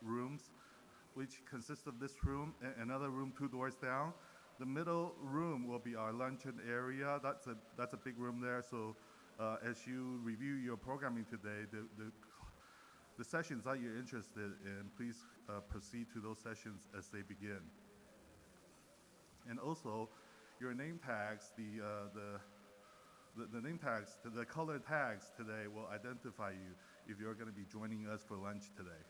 rooms, which consists of this room and another room 2 doors down. The middle room will be our luncheon area. That's a big room there. So as you review your programming today, the sessions that you're interested in, please proceed to those sessions as they begin. And also, your name tags, the name tags, the color tags today will identify you if you're going to be joining us for lunch today.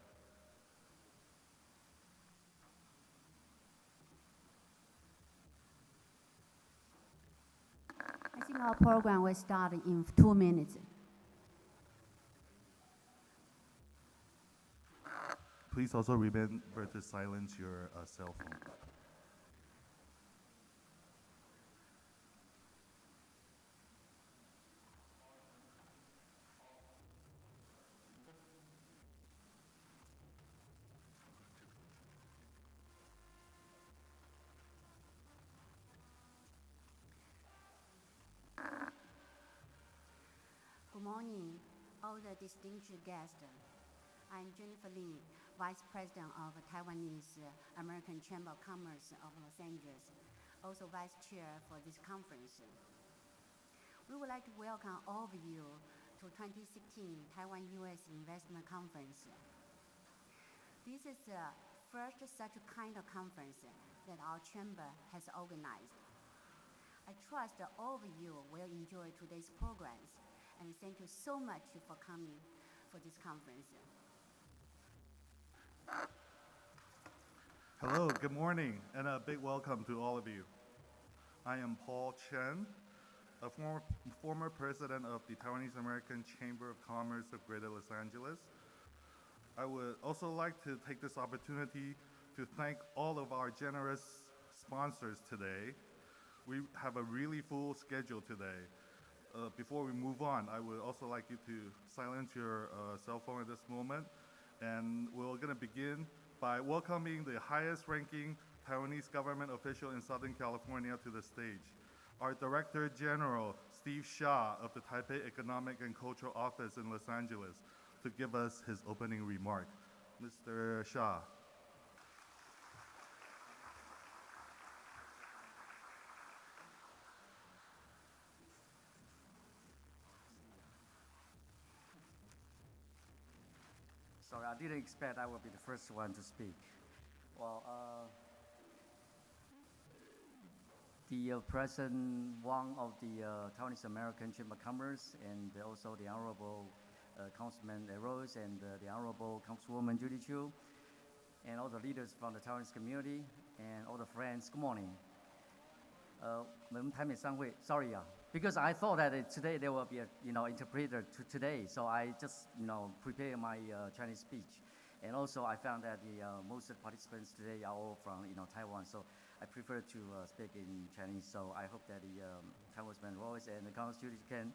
I think our program will start in 2 minutes. Please also remember to silence your cell phone. Good morning, all the distinguished guests. I'm Jennifer Lee, Vice President of Taiwanese American Chamber of Commerce of Los Angeles, also Vice Chair for this conference. We would like to welcome all of you to 2016 Taiwan-U.S. Investment Conference. This is the first such kind of conference that our chamber has organized. I trust that all of you will enjoy today's programs, and thank you so much for coming for this conference. Hello, good morning, and a big welcome to all of you. I am Paul Chen, a former president of the Taiwanese American Chamber of Commerce of Greater Los Angeles. I would also like to take this opportunity to thank all of our generous sponsors today. We have a really full schedule today. Before we move on, I would also like you to silence your cell phone at this moment. And we're going to begin by welcoming the highest ranking Taiwanese government official in Southern California to the stage, our Director General, Steve Xia of the Taipei Economic and Cultural Office in Los Angeles, to give us his opening remark. Mr. Xia. Sorry, I didn't expect I would be the first one to speak. Well, the President Wang of the Taiwanese American Chamber of Commerce, and also the Honorable Councilman Rose, and the Honorable Councilwoman Judy Chu, and all the leaders from the Taiwanese community, and all the friends, good morning. Sorry, because I thought that today there will be a interpreter today, so I just prepared my Chinese speech, and also I found that most of the participants today are all from Taiwan, so I prefer to speak in Chinese. So I hope that the Congressman Royce and the Congressman can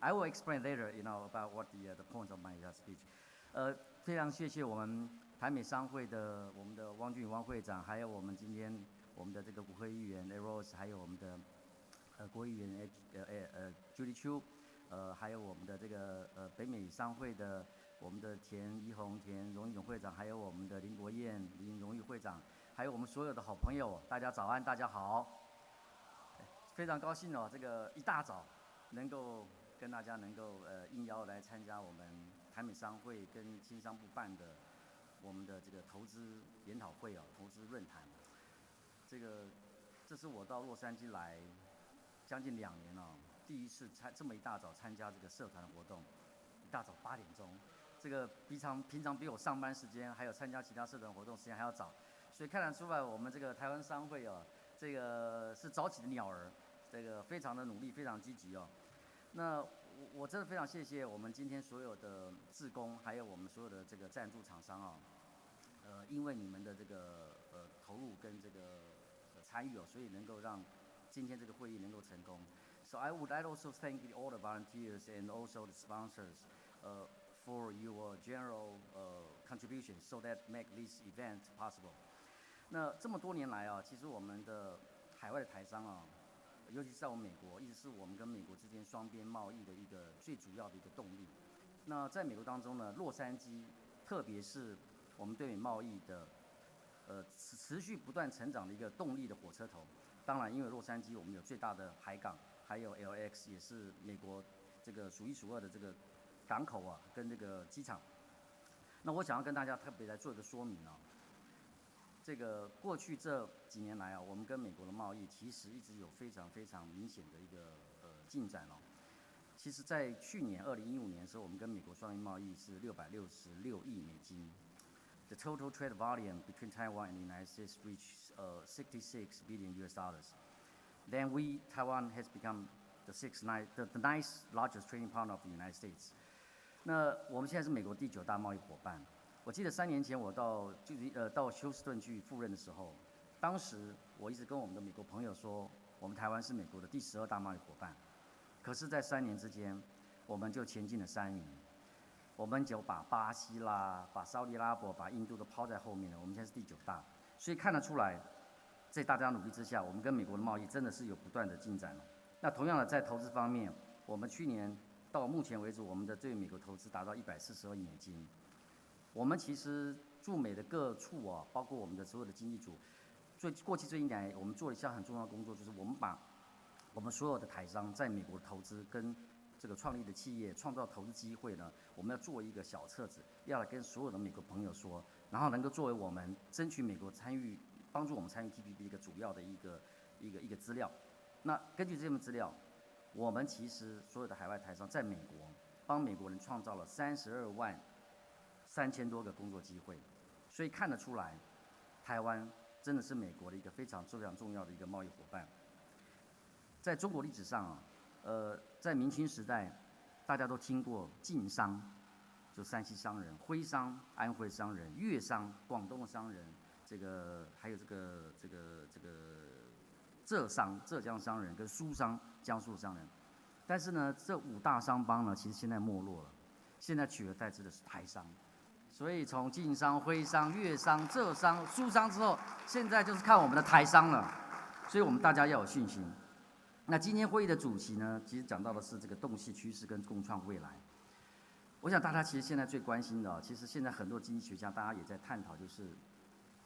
I will explain later about what the points of my speech. 非常谢谢我们台美商会的我们的汪俊宇汪会长，还有我们今天我们的这个国会议员 Rose， 还有我们的国会议员Judy Chu， 还有我们的这个北美商会的我们的田怡红田荣誉总会长，还有我们的林国燕林荣誉会长，还有我们所有的好朋友，大家早安，大家好。非常高兴这个一大早能够跟大家能够应邀来参加我们台美商会跟经商部办的我们的这个投资研讨会投资论坛。这是我到洛杉矶来将近2年第一次这么一大早参加这个社团活动，一大早8点钟，这个平常比我上班时间还有参加其他社团活动时间还要早，所以看得出来我们这个台湾商会这个是早起的鸟儿，这个非常的努力，非常积极那我真的非常谢谢我们今天所有的志工，还有我们所有的这个赞助厂商因为你们的这个投入跟这个参与所以能够让今天这个会议能够成功。So I would also thank all the volunteers and also the sponsors for your general contribution, so that make this event possible. 那这么多年来其实我们的海外的台商尤其是在我们美国，一直是我们跟美国之间双边贸易的一个最主要的一个动力。那在美国当中呢，洛杉矶，特别是我们对美贸易的持续不断成长的一个动力的火车头。当然，因为洛杉矶我们有最大的海港，还有 LX 也是美国这个数一数二的这个港口啊，跟这个机场。那我想要跟大家特别来做一个说明啊。这个过去这几年来啊，我们跟美国的贸易其实一直有非常非常明显的一个进展哦。其实，在去年2015年的时候，我们跟美国双边贸易是666亿美金。The total trade volume between Taiwan and the United States reached 66 billion US dollars. Then Taiwan has become the ninth largest trading partner of the United States. 那我们现在是美国第9大贸易伙伴。我记得3年前我到休斯顿去赴任的时候，当时我一直跟我们的美国朋友说，我们台湾是美国的第12大贸易伙伴。可是，在3年之间，我们就前进了3名。我们就把巴西啦、把沙特阿拉伯、把印度都抛在后面了。我们现在是第9大，所以看得出来，在大家努力之下，我们跟美国的贸易真的是有不断的进展了。那同样的，在投资方面，我们去年到目前为止，我们的对美国投资达到142亿美金。我们其实驻美的各处啊，包括我们的所有的经济组，过去最近来，我们做了一项很重要的工作，就是我们把我们所有的台商在美国的投资跟这个创立的企业创造投资机会呢，我们要做一个小册子，要来跟所有的美国朋友说，然后能够作为我们争取美国帮助我们参与 TPP 一个主要的一个资料。那根据这份资料，我们其实所有的海外台商在美国帮美国人创造了32万3000多个工作机会，所以看得出来，台湾真的是美国的一个非常重要的一个贸易伙伴。在中国历史上啊，在明清时代，大家都听过晋商，就山西商人；徽商，安徽商人；粤商，广东的商人；还有浙商，浙江商人跟苏商，江苏商人。但是呢，这5大商帮呢，其实现在没落了，现在取而代之的是台商。所以从晋商、徽商、粤商、浙商、苏商之后，现在就是看我们的台商了。所以我们大家要有信心。那今天会议的主题呢，其实讲到的是这个洞悉趋势跟共创未来。我想大家其实现在最关心的，其实现在很多经济学家大家也在探讨，就是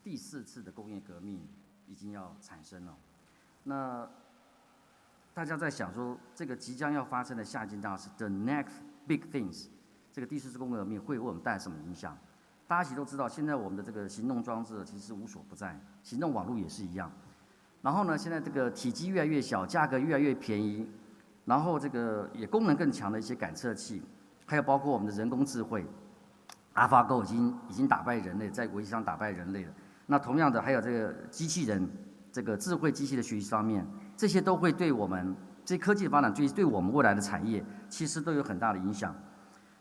第4次的工业革命已经要产生了。那大家在想说，这个即将要发生的下一件大事 ，the next big things， 这个第4次工业革命会为我们带来什么影响？大家其实都知道，现在我们的这个行动装置其实是无所不在，行动网络也是一样。然后呢，现在这个体积越来越小，价格越来越便宜，然后这个也功能更强的一些感测器，还有包括我们的人工智慧 ，AlphaGo 已经打败人类，在国际上打败人类了。那同样的，还有这个机器人，这个智慧机器的学习方面，这些都会对我们这些科技的发展，对我们未来的产业，其实都有很大的影响。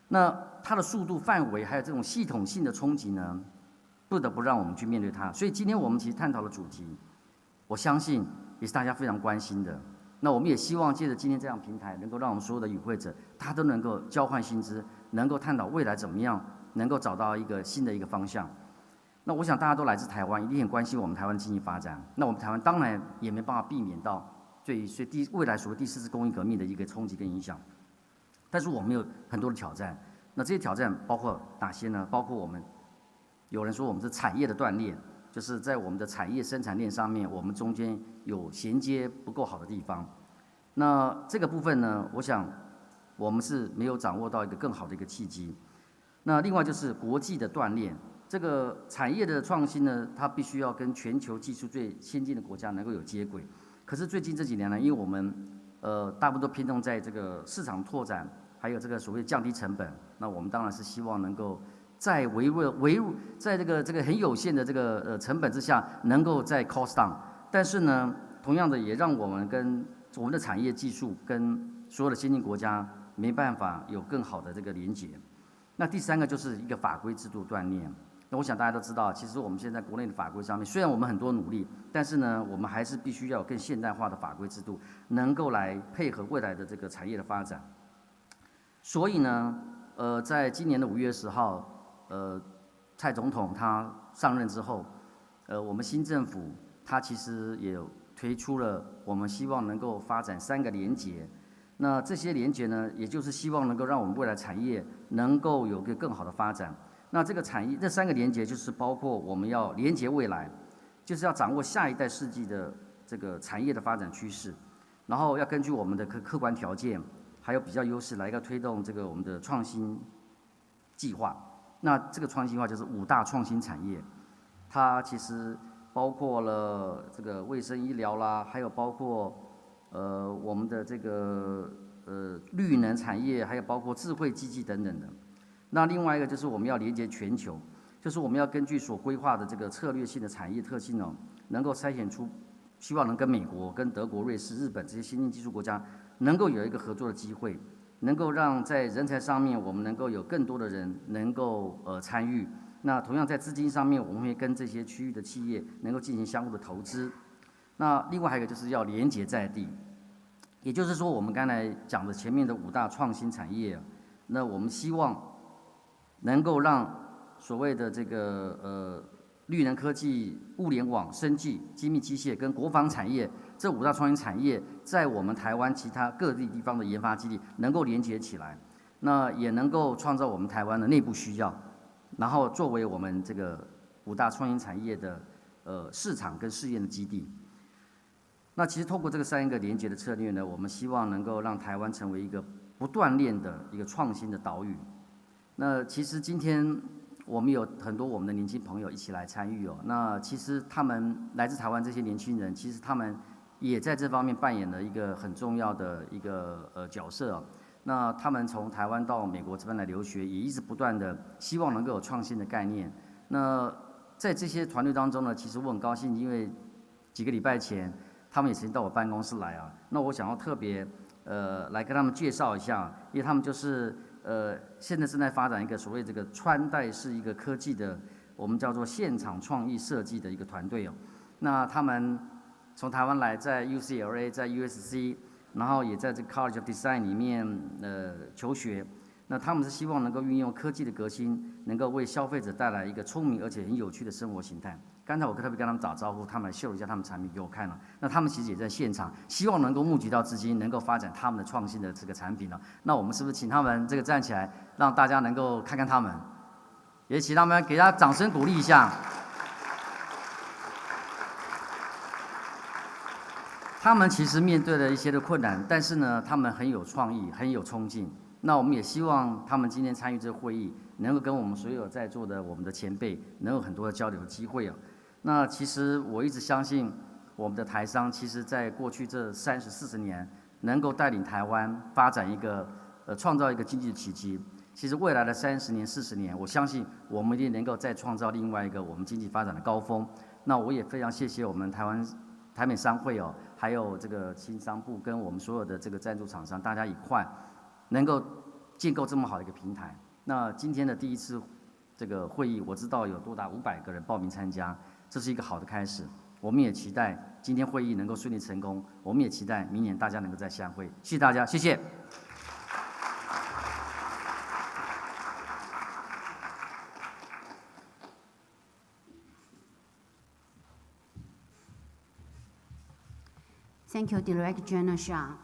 那它的速度、范围，还有这种系统性的冲击呢，不得不让我们去面对它。所以今天我们其实探讨的主题，我相信也是大家非常关心的。那我们也希望借着今天这样平台，能够让我们所有的与会者，他都能够交换薪资，能够探讨未来怎么样能够找到一个新的一个方向。那我想大家都来自台湾，一定很关心我们台湾经济发展。那我们台湾当然也没办法避免到未来所谓第4次工业革命的一个冲击跟影响。但是我们有很多的挑战。那这些挑战包括哪些呢？包括有人说我们是产业的断裂，就是在我们的产业生产链上面，我们中间有衔接不够好的地方。那这个部分呢，我想我们是没有掌握到一个更好的一个契机。那另外就是国际的锻炼，这个产业的创新呢，它必须要跟全球技术最先进的国家能够有接轨。可是最近这几年呢，因为我们大部分都偏重在这个市场拓展，还有这个所谓降低成本，那我们当然是希望能够在在这个很有限的这个成本之下，能够在 cost down。但是呢，同样的也让我们跟我们的产业技术跟所有的先进国家没办法有更好的这个连结。那第3个就是一个法规制度锻炼。那我想大家都知道，其实我们现在国内的法规上面，虽然我们很多努力，但是呢，我们还是必须要有更现代化的法规制度，能够来配合未来的这个产业的发展。所以呢，在今年的5月10号，蔡总统他上任之后，我们新政府他其实也推出了我们希望能够发展3个连结。那这些连结呢，也就是希望能够让我们未来产业能够有个更好的发展。那这个产业这3个连结就是包括我们要连结未来，就是要掌握下一代世纪的这个产业的发展趋势，然后要根据我们的客观条件还有比较优势来一个推动这个我们的创新计划。那这个创新计划就是5大创新产业，它其实包括了这个卫生医疗啦，还有包括我们的这个绿能产业，还有包括智慧机器等等的。那另外一个就是我们要连接全球，就是我们要根据所规划的这个策略性的产业特性哦，能够筛选出希望能跟美国、跟德国、瑞士、日本这些先进技术国家能够有一个合作的机会，能够让在人才上面我们能够有更多的人能够参与。那同样在资金上面，我们会跟这些区域的企业能够进行相互的投资。那另外还有一个就是要连结在地，也就是说我们刚才讲的前面的5大创新产业，那我们希望能够让所谓的这个绿能科技、物联网、生技、精密机械跟国防产业这5大创新产业，在我们台湾其他各地地方的研发基地能够连结起来，那也能够创造我们台湾的内部需要，然后作为我们这个5大创新产业的市场跟试验的基地。那其实透过这个3个连结的策略呢，我们希望能够让台湾成为一个不断链的一个创新的岛屿。那其实今天我们有很多我们的年轻朋友一起来参与哦。那其实他们来自台湾这些年轻人，其实他们也在这方面扮演了一个很重要的一个角色哦。那他们从台湾到美国这边来留学，也一直不断的希望能够有创新的概念。那在这些团队当中呢，其实我很高兴，因为几个礼拜前他们也曾经到我办公室来啊。那我想要特别来跟他们介绍一下，因为他们就是现在正在发展一个所谓这个穿戴式一个科技的，我们叫做现场创意设计的一个团队哦。那他们从台湾来，在 UCLA， 在 USC， 然后也在这个 College of Design 里面求学。那他们是希望能够运用科技的革新，能够为消费者带来一个聪明而且很有趣的生活形态。刚才我特别跟他们打招呼，他们来秀了一下他们产品给我看了。那他们其实也在现场，希望能够募集到资金，能够发展他们的创新的这个产品了。那我们是不是请他们这个站起来，让大家能够看看他们，也请他们给他掌声鼓励一下。他们其实面对了一些的困难，但是呢，他们很有创意，很有冲劲。那我们也希望他们今天参与这个会议，能够跟我们所有在座的我们的前辈，能有很多的交流的机会啊。那其实我一直相信，我们的台商其实在过去这30、40年，能够带领台湾发展一个创造一个经济的奇迹。其实未来的30年、40年，我相信我们一定能够再创造另外一个我们经济发展的高峰。那我也非常谢谢我们台美商会哦，还有这个经商部跟我们所有的这个赞助厂商，大家一块能够建构这么好的一个平台。那今天的第一次这个会议，我知道有多达500个人报名参加，这是一个好的开始。我们也期待今天会议能够顺利成功，我们也期待明年大家能够再相会。谢谢大家，谢谢。Thank you, Director General Shah.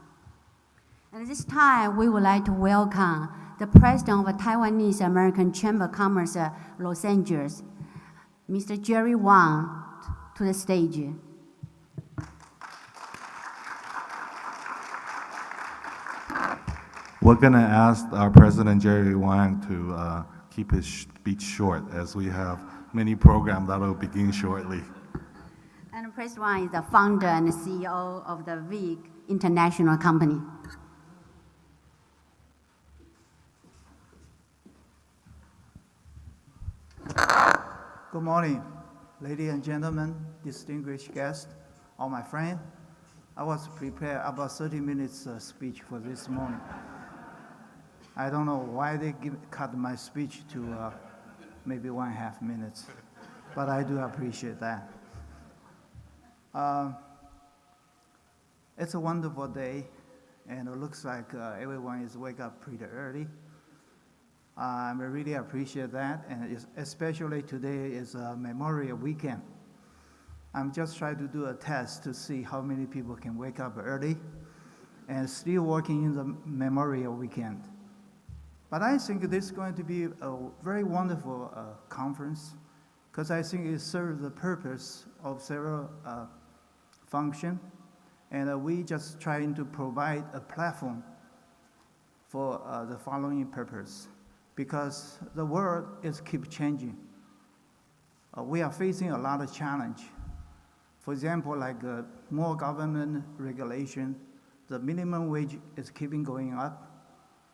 At this time, we would like to welcome the President of the Taiwanese American Chamber of Commerce, Los Angeles, Mr. Jerry Wang, to the stage. We're going to ask our President Jerry Wang to keep his speech short, as we have many programs that will begin shortly. And President Wang is the founder and CEO of the VIG International Company. Good morning, ladies and gentlemen, distinguished guests, all my friends. I was prepared about 30 minutes speech for this morning. I don't know why they cut my speech to maybe 1.5 minutes, but I do appreciate that. It's a wonderful day, and it looks like everyone is wake up pretty early. I really appreciate that, and especially today is a Memorial Weekend. I'm just trying to do a test to see how many people can wake up early and still working in the Memorial Weekend. But I think this is going to be a very wonderful conference because I think it serves the purpose of several functions. And we just trying to provide a platform for the following purpose. Because the world is keep changing. We are facing a lot of challenge. For example, like more government regulation, the minimum wage is keeping going up.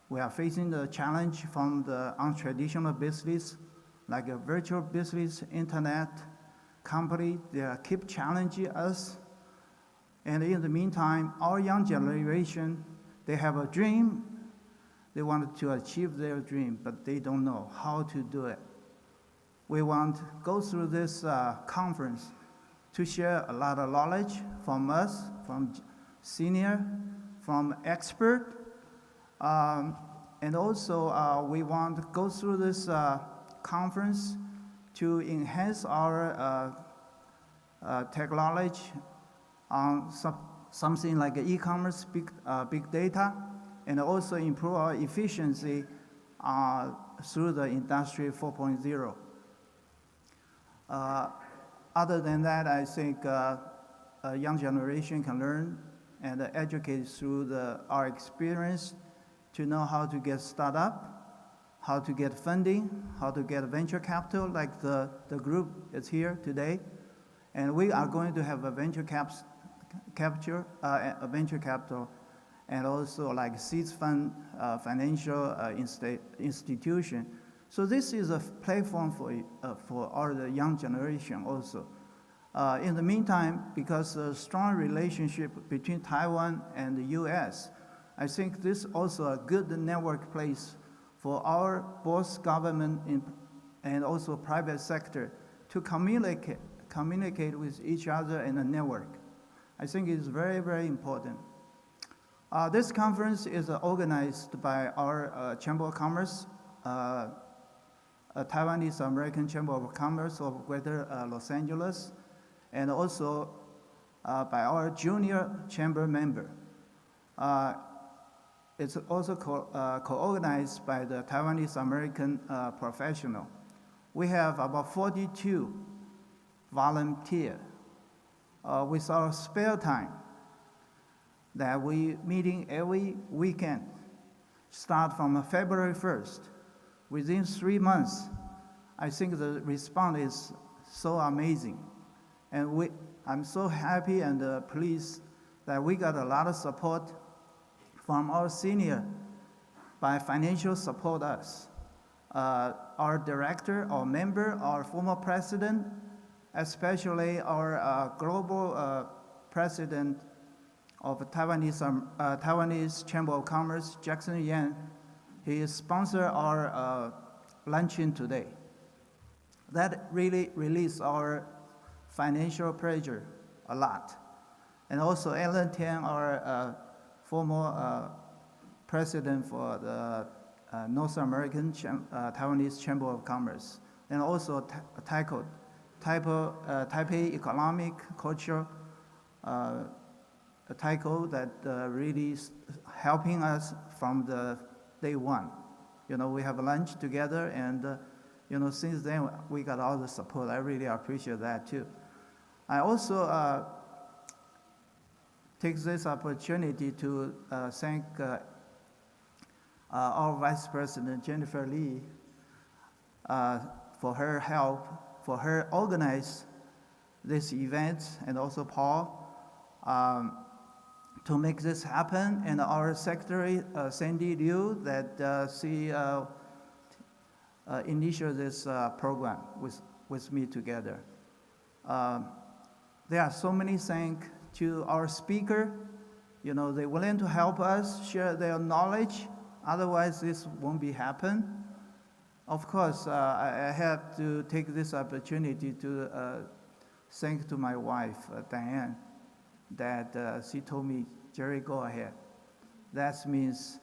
We are facing the challenge from the untraditional business, like a virtual business, internet company. They keep challenging us. And in the meantime, our young generation, they have a dream. They want to achieve their dream, but they don't know how to do it. We want to go through this conference to share a lot of knowledge from us, from senior, from expert, and also we want to go through this conference to enhance our technology on something like e-commerce, big data, and also improve our efficiency through the Industry 4.0. Other than that, I think a young generation can learn and educate through our experience to know how to get startup, how to get funding, how to get venture capital, like the group is here today. And we are going to have a venture capital, and also like seed fund, financial institution. So this is a platform for our young generation also. In the meantime, because of strong relationship between Taiwan and the US, I think this is also a good network place for our both government and also private sector to communicate with each other in a network. I think it's very, very important. This conference is organized by our Chamber of Commerce, Taiwanese American Chamber of Commerce of Greater Los Angeles, and also by our junior chamber member. It's also co-organized by the Taiwanese American professional. We have about 42 volunteers with our spare time that we meeting every weekend, start from February 1st. Within 3 months, I think the response is so amazing. And I'm so happy and pleased that we got a lot of support from our senior by financial support us. Our director, our member, our former president, especially our global president of Taiwanese Chamber of Commerce, Jackson Yan, he sponsored our luncheon today. That really released our financial pressure a lot. And also Alan Tian, our former president for the North American Taiwanese Chamber of Commerce, and also Taipei Economic Culture, Taiko that really helping us from the day one. You know, we have lunch together, and since then we got all the support. I really appreciate that too. I also take this opportunity to thank our Vice President Jennifer Lee for her help, for her organize this event, and also Paul to make this happen, and our secretary Sandy Liu that she initiated this program with me together. There are so many thanks to our speaker. They're willing to help us share their knowledge. Otherwise, this won't be happen. Of course, I have to take this opportunity to thank to my wife, Diane, that she told me, Jerry, go ahead. That means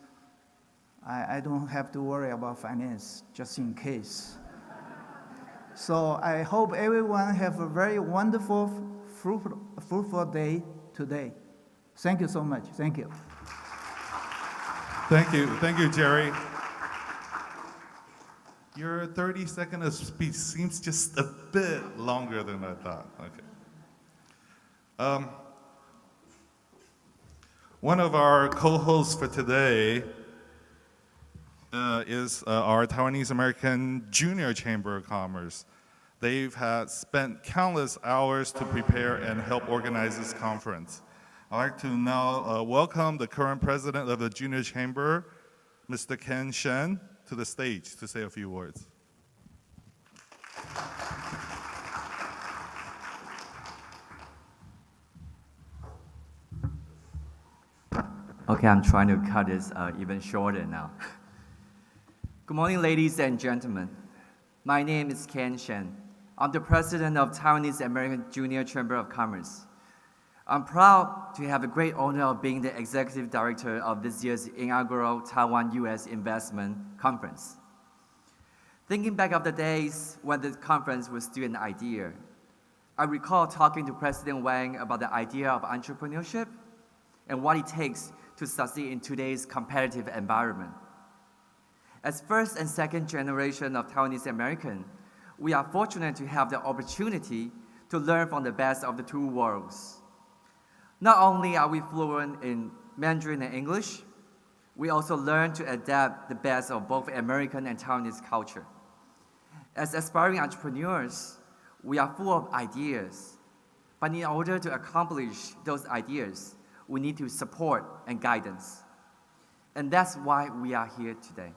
I don't have to worry about finance, just in case. So I hope everyone have a very wonderful, fruitful day today. Thank you so much. Thank you. Thank you, Jerry. Your 30-second of speech seems just a bit longer than I thought. Okay. One of our co-hosts for today is our Taiwanese American Junior Chamber of Commerce. They've spent countless hours to prepare and help organize this conference. I'd like to now welcome the current president of the Junior Chamber, Mr. Ken Shen, to the stage to say a few words. Okay, I'm trying to cut this even shorter now. Good morning, ladies and gentlemen. My name is Ken Shen. I'm the president of Taiwanese American Junior Chamber of Commerce. I'm proud to have the great honor of being the executive director of this year's inaugural Taiwan-U.S. Investment Conference. Thinking back of the days when the conference was still an idea, I recall talking to President Wang about the idea of entrepreneurship and what it takes to succeed in today's competitive environment. As first and second generation of Taiwanese American, we are fortunate to have the opportunity to learn from the best of the two worlds. Not only are we fluent in Mandarin and English, we also learn to adapt the best of both American and Taiwanese culture. As aspiring entrepreneurs, we are full of ideas, but in order to accomplish those ideas, we need to support and guidance. And that's why we are here today.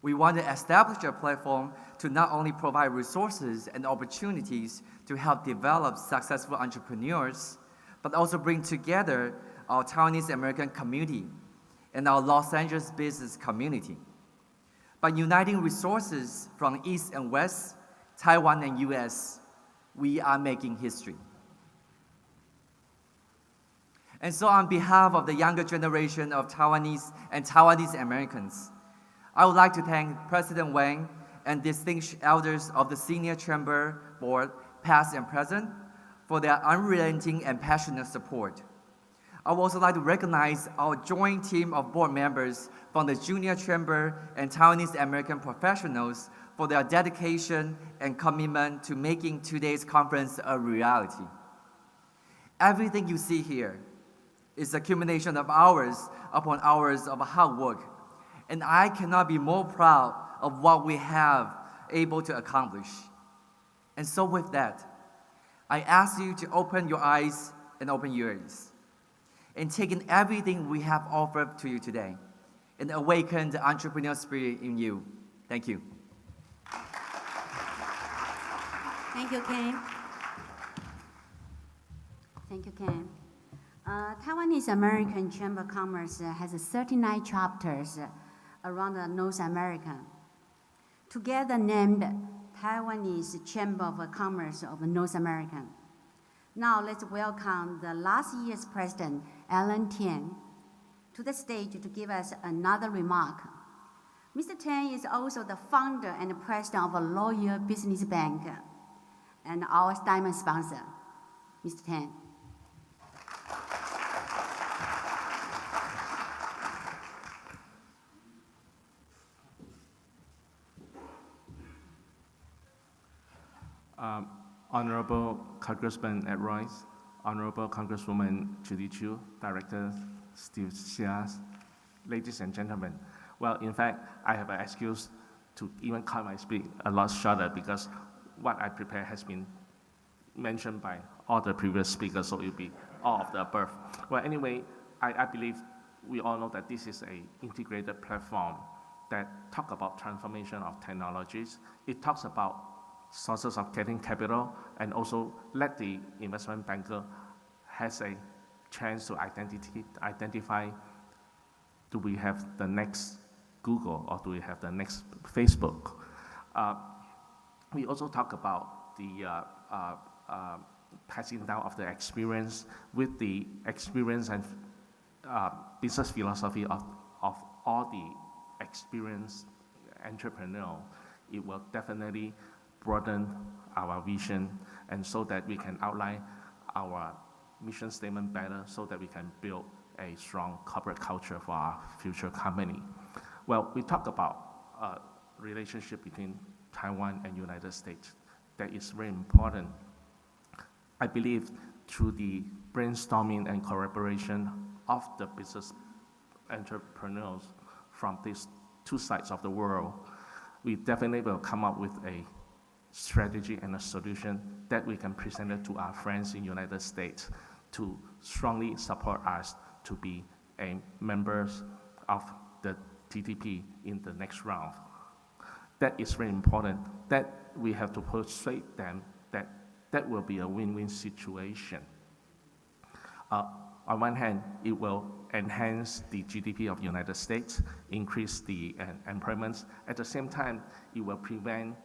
We want to establish a platform to not only provide resources and opportunities to help develop successful entrepreneurs, but also bring together our Taiwanese American community and our Los Angeles business community. By uniting resources from East and West, Taiwan and US, we are making history. And so on behalf of the younger generation of Taiwanese and Taiwanese Americans, I would like to thank President Wang and distinguished elders of the Senior Chamber Board, past and present, for their unrelenting and passionate support. I would also like to recognize our joint team of board members from the Junior Chamber and Taiwanese American professionals for their dedication and commitment to making today's conference a reality. Everything you see here is the accumulation of hours upon hours of hard work, and I cannot be more proud of what we have able to accomplish. And so with that, I ask you to open your eyes and open your ears, and take in everything we have offered to you today, and awaken the entrepreneurial spirit in you. Thank you. Thank you, Ken. Thank you, Ken. Taiwanese American Chamber of Commerce has 39 chapters around North America, together named Taiwanese Chamber of Commerce of North America. Now let's welcome the last year's president, Alan Tian, to the stage to give us another remark. Mr. Tian is also the founder and president of a Loyal Business Bank and our diamond sponsor. Mr. Tian. Honorable Congressman Ed Royce, Honorable Congresswoman Judy Chu, Director Steve Xia, ladies and gentlemen. Well, in fact, I have an excuse to even cut my speech a lot shorter because what I prepared has been mentioned by all the previous speakers, so it will be all of the above. Well, anyway, I believe we all know that this is an integrated platform that talks about transformation of technologies. It talks about sources of getting capital, and also let the investment banker has a chance to identify, do we have the next Google or do we have the next Facebook? We also talk about the passing down of the experience with the experience and business philosophy of all the experienced entrepreneur. It will definitely broaden our vision, and so that we can outline our mission statement better, so that we can build a strong corporate culture for our future company. Well, we talk about relationship between Taiwan and United States. That is very important. I believe through the brainstorming and collaboration of the business entrepreneurs from these two sides of the world, we definitely will come up with a strategy and a solution that we can present it to our friends in United States to strongly support us to be a members of the TTP in the next round. That is very important, that we have to persuade them that that will be a win-win situation. On one hand, it will enhance the GDP of United States, increase the employment. At the same time, it will prevent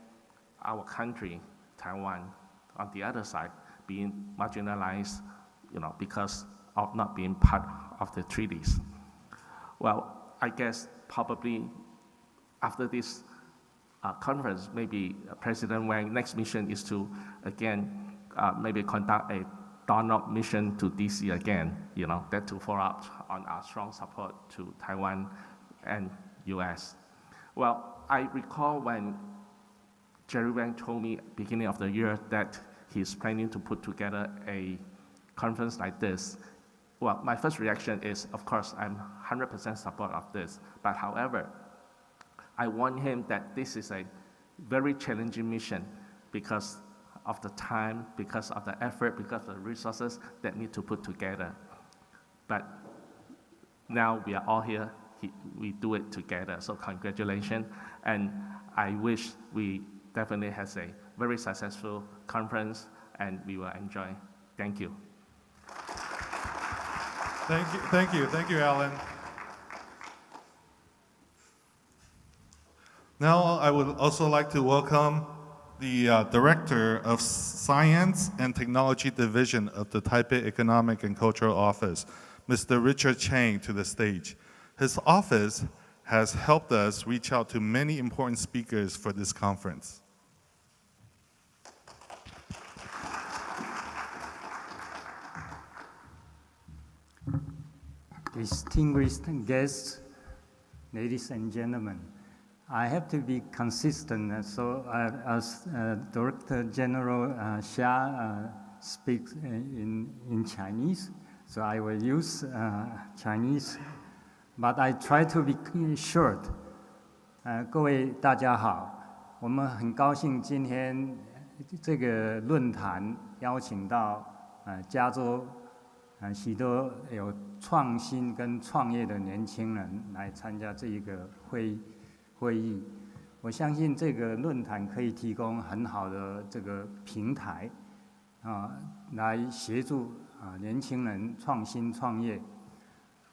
our country, Taiwan, on the other side, being marginalized, because of not being part of the treaties. Well, I guess probably after this conference, maybe President Wang's next mission is to, again, maybe conduct a Donald mission to DC again, that to follow up on our strong support to Taiwan and US. Well, I recall when Jerry Wang told me beginning of the year that he's planning to put together a conference like this. Well, my first reaction is, of course, I'm 100% support of this. But however, I warn him that this is a very challenging mission because of the time, because of the effort, because of the resources that need to put together. But now we are all here, we do it together, so congratulations. And I wish we definitely has a very successful conference and we will enjoy. Thank you. Thank you, Alan. Now I would also like to welcome the Director of Science and Technology Division of the Taipei Economic and Cultural Office, Mr. Richard Chang, to the stage. His office has helped us reach out to many important speakers for this conference. Distinguished guests, ladies and gentlemen, I have to be consistent, so as Director General Xia speaks in Chinese, so I will use Chinese, but I try to be short. 各位大家好，我们很高兴今天这个论坛邀请到加州许多有创新跟创业的年轻人来参加这一个会议。我相信这个论坛可以提供很好的这个平台来协助年轻人创新创业。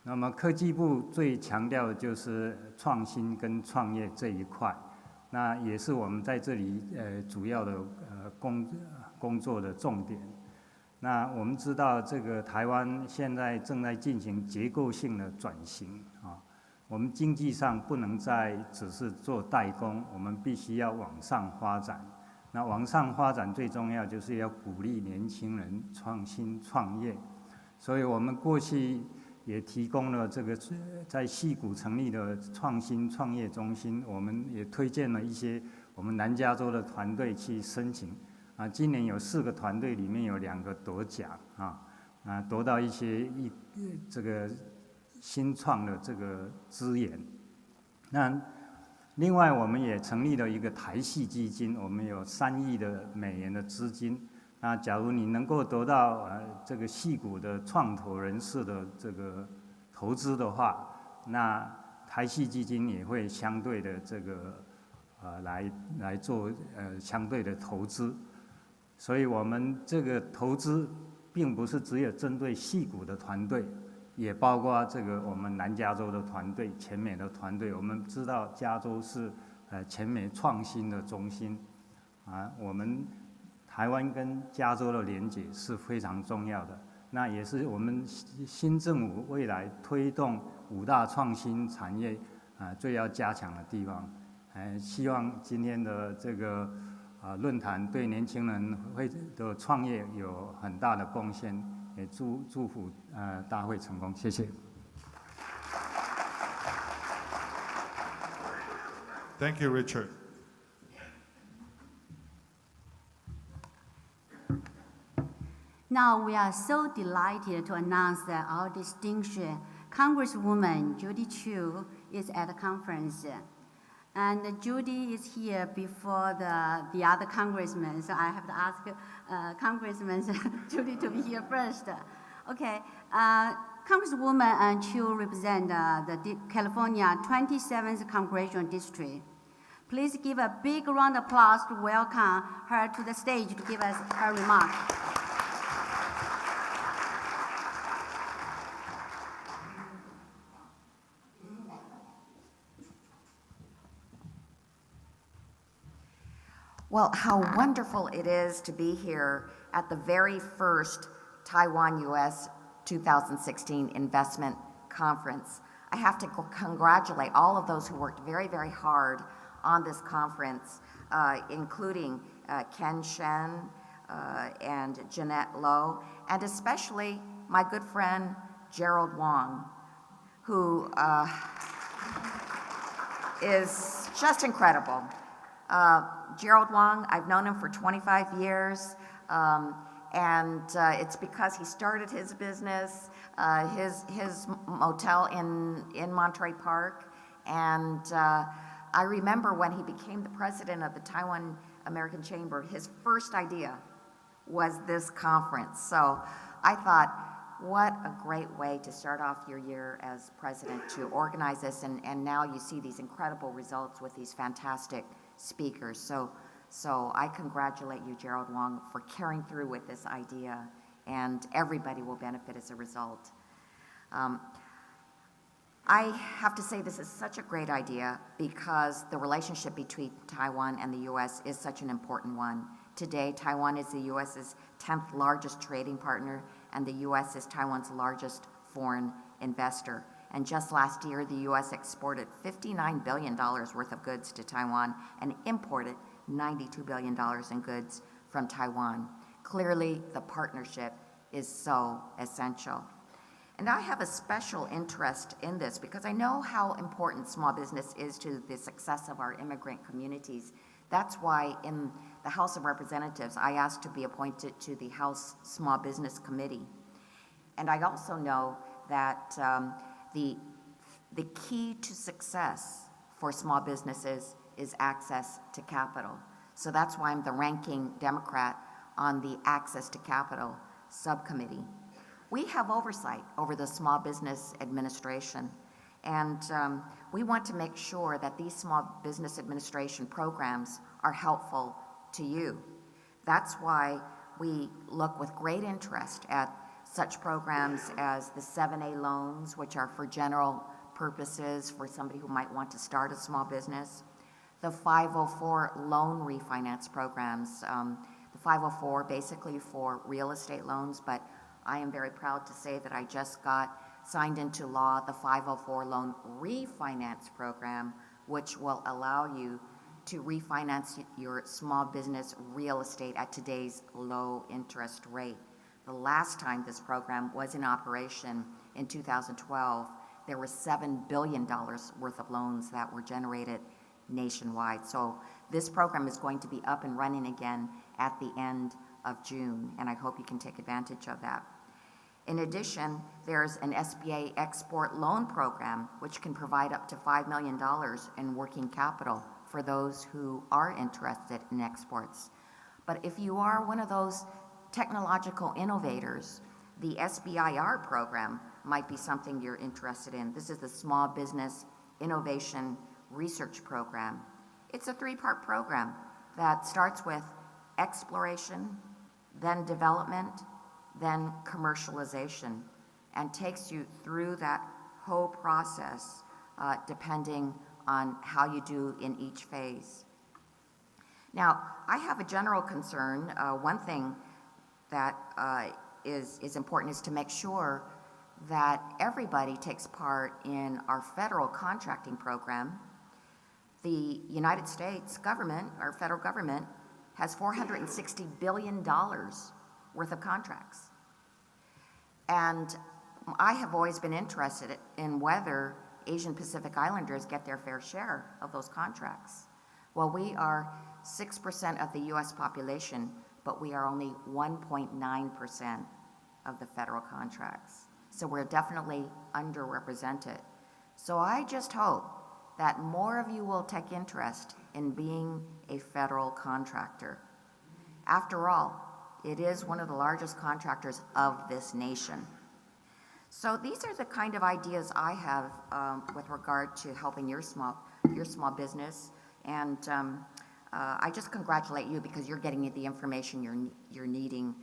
那么科技部最强调的就是创新跟创业这一块，那也是我们在这里主要的工作的重点。那我们知道，这个台湾现在正在进行结构性的转型我们经济上不能再只是做代工，我们必须要往上发展。那往上发展最重要就是要鼓励年轻人创新创业，所以我们过去也提供了这个在矽谷成立的创新创业中心，我们也推荐了一些我们南加州的团队去申请。今年有4个团队，里面有2个夺奖夺到一些这个新创的这个资源。那另外我们也成立了一个台系基金，我们有3亿的美元的资金。那假如你能够得到这个矽谷的创投人士的这个投资的话，那台系基金也会相对的这个来做相对的投资。所以我们这个投资并不是只有针对矽谷的团队，也包括这个我们南加州的团队、全美的团队。我们知道加州是全美创新的中心我们台湾跟加州的连结是非常重要的。那也是我们新政府未来推动5大创新产业最要加强的地方。希望今天的这个论坛对年轻人的创业有很大的贡献，也祝福大会成功，谢谢。Thank you, Richard. Now we are so delighted to announce that our distinguished Congresswoman Judy Chu is at the conference. And Judy is here before the other congressmen, so I have to ask Congressman Judy to be here first. Okay, Congresswoman Chu represents the California 27th Congressional District. Please give a big round of applause to welcome her to the stage to give us her remarks. Well, how wonderful it is to be here at the very first Taiwan-U.S. 2016 Investment Conference. I have to congratulate all of those who worked very, very hard on this conference, including Ken Shen and Jeanette Lowe, and especially my good friend Gerald Wong, who is just incredible. Gerald Wong, I've known him for 25 years, and it's because he started his business, his motel in Monterey Park, and I remember when he became the president of the Taiwan American Chamber, his first idea was this conference. So I thought, what a great way to start off your year as president to organize this, and now you see these incredible results with these fantastic speakers. So I congratulate you, Gerald Wong, for carrying through with this idea, and everybody will benefit as a result. I have to say this is such a great idea because the relationship between Taiwan and the U.S. is such an important one. Today, Taiwan is the U.S.'s 10th largest trading partner, and the U.S. is Taiwan's largest foreign investor. And just last year, the U.S. exported $59 billion worth of goods to Taiwan and imported $92 billion in goods from Taiwan. Clearly, the partnership is so essential. And I have a special interest in this because I know how important small business is to the success of our immigrant communities. That's why in the House of Representatives, I asked to be appointed to the House Small Business Committee. And I also know that the key to success for small businesses is access to capital. So that's why I'm the ranking Democrat on the Access to Capital subcommittee. We have oversight over the Small Business Administration, and we want to make sure that these Small Business Administration programs are helpful to you. That's why we look with great interest at such programs as the 7A loans, which are for general purposes for somebody who might want to start a small business, the 504 loan refinance programs, the 504 basically for real estate loans, but I am very proud to say that I just got signed into law the 504 loan refinance program, which will allow you to refinance your small business real estate at today's low interest rate. The last time this program was in operation in 2012, there were $7 billion worth of loans that were generated nationwide. So this program is going to be up and running again at the end of June, and I hope you can take advantage of that. In addition, there's an SBA export loan program which can provide up to $5 million in working capital for those who are interested in exports. But if you are one of those technological innovators, the SBIR program might be something you're interested in. This is the Small Business Innovation Research Program. It's a three-part program that starts with exploration, then development, then commercialization, and takes you through that whole process depending on how you do in each phase. Now, I have a general concern. One thing that is important is to make sure that everybody takes part in our federal contracting program. The United States government, our federal government, has $460 billion worth of contracts. And I have always been interested in whether Asian Pacific Islanders get their fair share of those contracts. Well, we are 6% of the US population, but we are only 1.9% of the federal contracts. So we're definitely underrepresented. So I just hope that more of you will take interest in being a federal contractor. After all, it is one of the largest contractors of this nation. So these are the kind of ideas I have with regard to helping your small business. And I just congratulate you because you're getting the information you're needing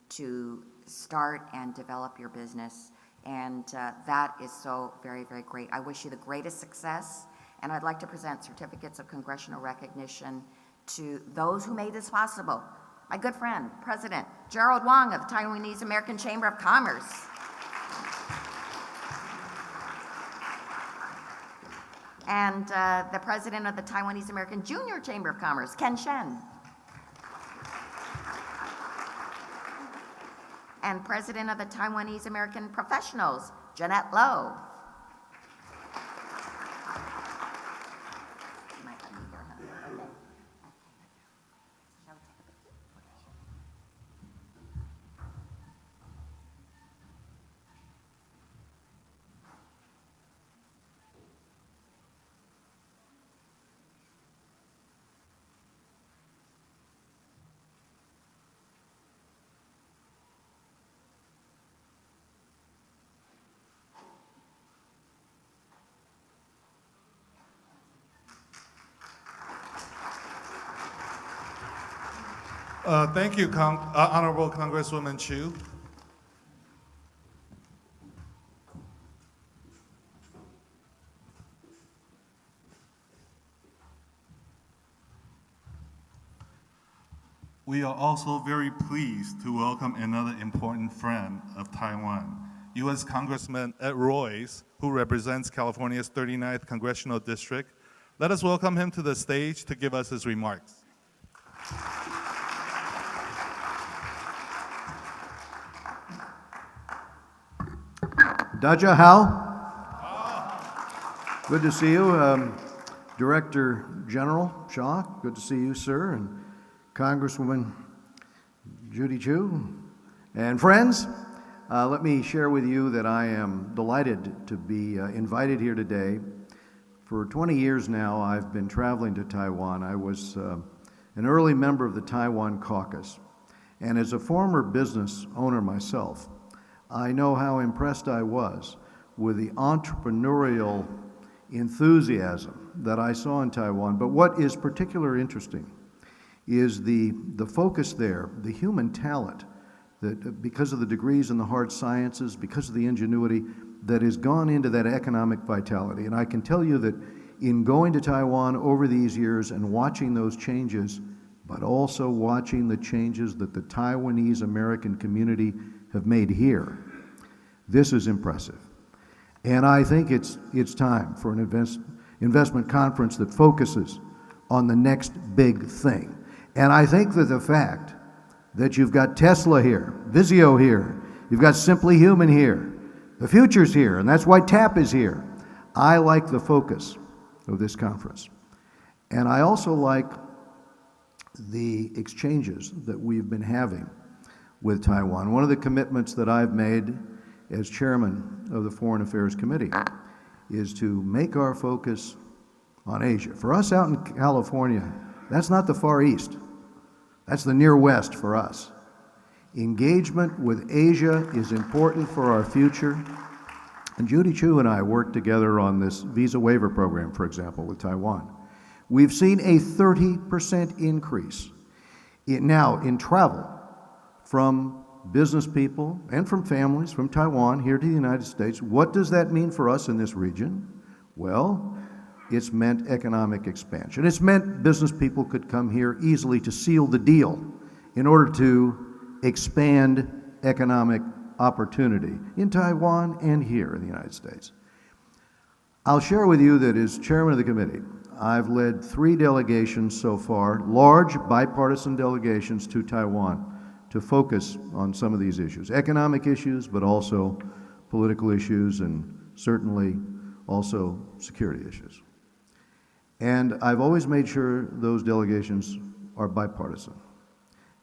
to start and develop your business. And that is so very, very great. I wish you the greatest success. And I'd like to present certificates of congressional recognition to those who made this possible. My good friend, President Gerald Wong of the Taiwanese American Chamber of Commerce. And the president of the Taiwanese American Junior Chamber of Commerce, Ken Shen. And president of the Taiwanese American Professionals, Jeanette Lowe. Thank you, Honorable Congresswoman Chu. We are also very pleased to welcome another important friend of Taiwan, U.S. Congressman Ed Royce, who represents California's 39th Congressional District. Let us welcome him to the stage to give us his remarks. Daja Hao. Good to see you. Director General Shaw, good to see you, sir, and Congresswoman Judy Chu. And friends, let me share with you that I am delighted to be invited here today. For 20 years now, I've been traveling to Taiwan. I was an early member of the Taiwan Caucus. And as a former business owner myself, I know how impressed I was with the entrepreneurial enthusiasm that I saw in Taiwan. But what is particularly interesting is the focus there, the human talent, that because of the degrees in the hard sciences, because of the ingenuity that has gone into that economic vitality. And I can tell you that in going to Taiwan over these years and watching those changes, but also watching the changes that the Taiwanese American community have made here, this is impressive. And I think it's time for an investment conference that focuses on the next big thing. And I think that the fact that you've got Tesla here, Vizio here, you've got Simply Human here, the future's here, and that's why TAP is here. I like the focus of this conference. And I also like the exchanges that we've been having with Taiwan. One of the commitments that I've made as chairman of the Foreign Affairs Committee is to make our focus on Asia. For us out in California, that's not the Far East. That's the Near West for us. Engagement with Asia is important for our future. And Judy Chu and I worked together on this visa waiver program, for example, with Taiwan. We've seen a 30% increase in travel from business people and from families from Taiwan here to the United States. What does that mean for us in this region? Well, it's meant economic expansion. It's meant business people could come here easily to seal the deal in order to expand economic opportunity in Taiwan and here in the United States. I'll share with you that as chairman of the committee, I've led 3 delegations so far, large bipartisan delegations to Taiwan, to focus on some of these issues, economic issues, but also political issues, and certainly also security issues. And I've always made sure those delegations are bipartisan.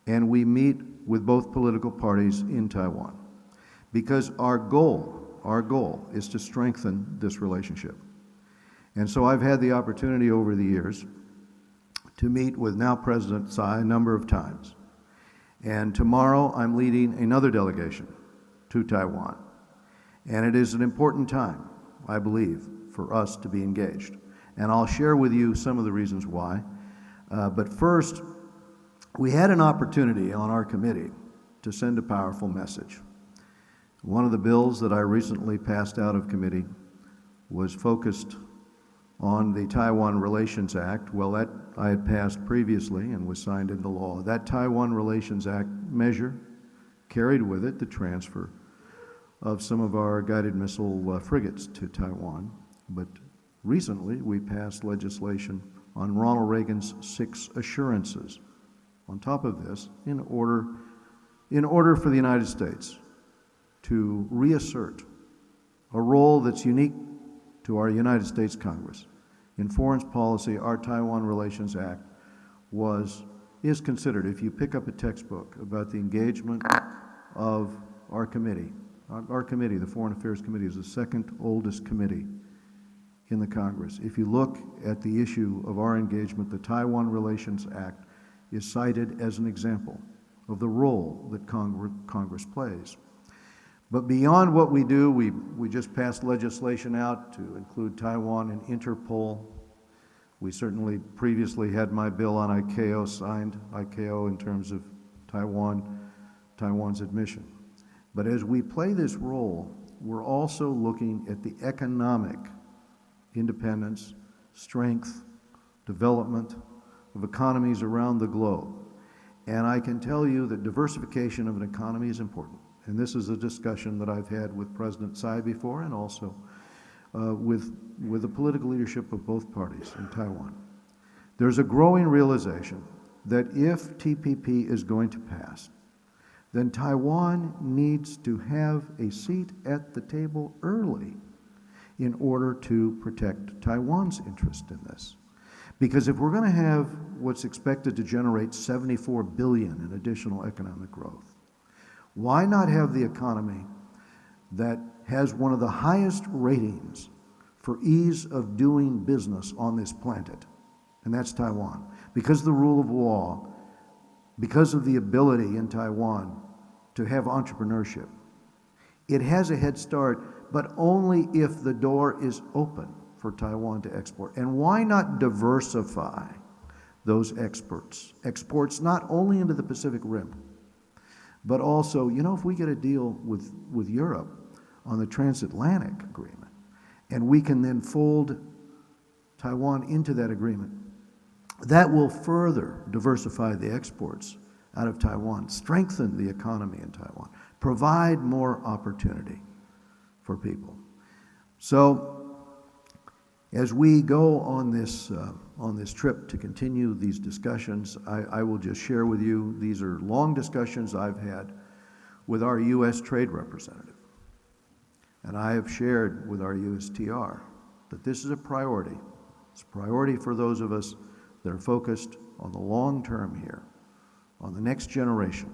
And we meet with both political parties in Taiwan because our goal is to strengthen this relationship. And so I've had the opportunity over the years to meet with now President Tsai a number of times. And tomorrow I'm leading another delegation to Taiwan. And it is an important time, I believe, for us to be engaged. And I'll share with you some of the reasons why. But first, we had an opportunity on our committee to send a powerful message. One of the bills that I recently passed out of committee was focused on the Taiwan Relations Act. Well, that I had passed previously and was signed into law. That Taiwan Relations Act measure carried with it the transfer of some of our guided missile frigates to Taiwan. But recently, we passed legislation on Ronald Reagan's 6 assurances. On top of this, in order for the United States to reassert a role that's unique to our United States Congress in foreign policy, our Taiwan Relations Act is considered, if you pick up a textbook about the engagement of our committee, the Foreign Affairs Committee, is the second oldest committee in the Congress. If you look at the issue of our engagement, the Taiwan Relations Act is cited as an example of the role that Congress plays. But beyond what we do, we just passed legislation out to include Taiwan in Interpol. We certainly previously had my bill on ICAO signed, ICAO in terms of Taiwan's admission. But as we play this role, we're also looking at the economic independence, strength, development of economies around the globe. And I can tell you that diversification of an economy is important. And this is a discussion that I've had with President Tsai before and also with the political leadership of both parties in Taiwan. There's a growing realization that if TPP is going to pass, then Taiwan needs to have a seat at the table early in order to protect Taiwan's interest in this. Because if we're going to have what's expected to generate $74 billion in additional economic growth, why not have the economy that has one of the highest ratings for ease of doing business on this planet? And that's Taiwan. Because of the rule of law, because of the ability in Taiwan to have entrepreneurship, it has a head start, but only if the door is open for Taiwan to export. And why not diversify those exports not only into the Pacific Rim, but also, if we get a deal with Europe on the transatlantic agreement, and we can then fold Taiwan into that agreement, that will further diversify the exports out of Taiwan, strengthen the economy in Taiwan, provide more opportunity for people. So, as we go on this trip to continue these discussions, I will just share with you, these are long discussions I've had with our U.S. trade representative. And I have shared with our USTR that this is a priority. It's a priority for those of us that are focused on the long term here, on the next generation,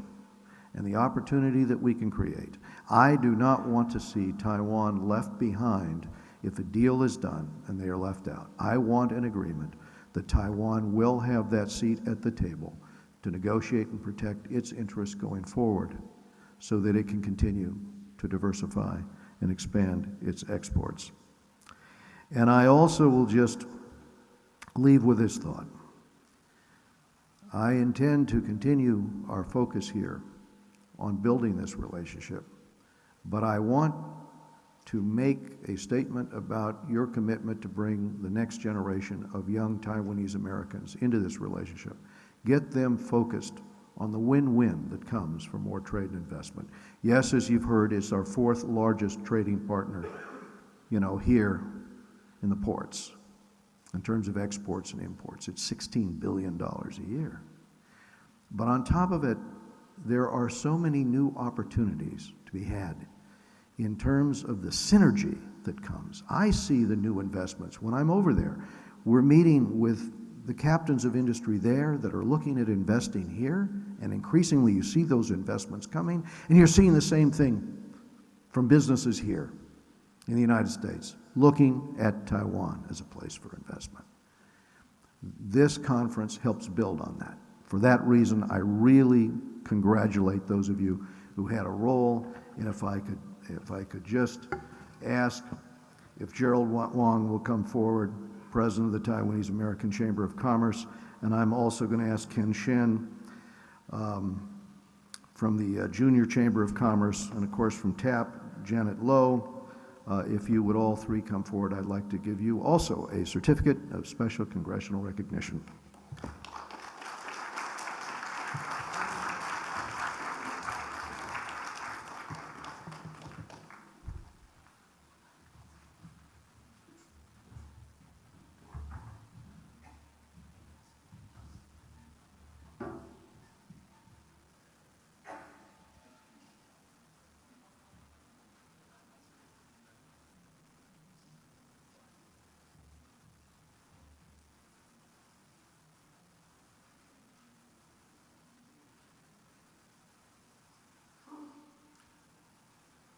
and the opportunity that we can create. I do not want to see Taiwan left behind if a deal is done and they are left out. I want an agreement that Taiwan will have that seat at the table to negotiate and protect its interests going forward so that it can continue to diversify and expand its exports. And I also will just leave with this thought. I intend to continue our focus here on building this relationship, but I want to make a statement about your commitment to bring the next generation of young Taiwanese Americans into this relationship. Get them focused on the win-win that comes from more trade and investment. Yes, as you've heard, it's our 4th largest trading partner, here in the ports. In terms of exports and imports, it's $16 billion a year. But on top of it, there are so many new opportunities to be had in terms of the synergy that comes. I see the new investments when I'm over there. We're meeting with the captains of industry there that are looking at investing here, and increasingly you see those investments coming, and you're seeing the same thing from businesses here in the United States, looking at Taiwan as a place for investment. This conference helps build on that. For that reason, I really congratulate those of you who had a role, and if I could just ask if Gerald Wong will come forward, President of the Taiwanese American Chamber of Commerce, and I'm also going to ask Ken Shen from the Junior Chamber of Commerce, and of course from TAP, Janet Lowe. If you would all three come forward, I'd like to give you also a certificate of special congressional recognition.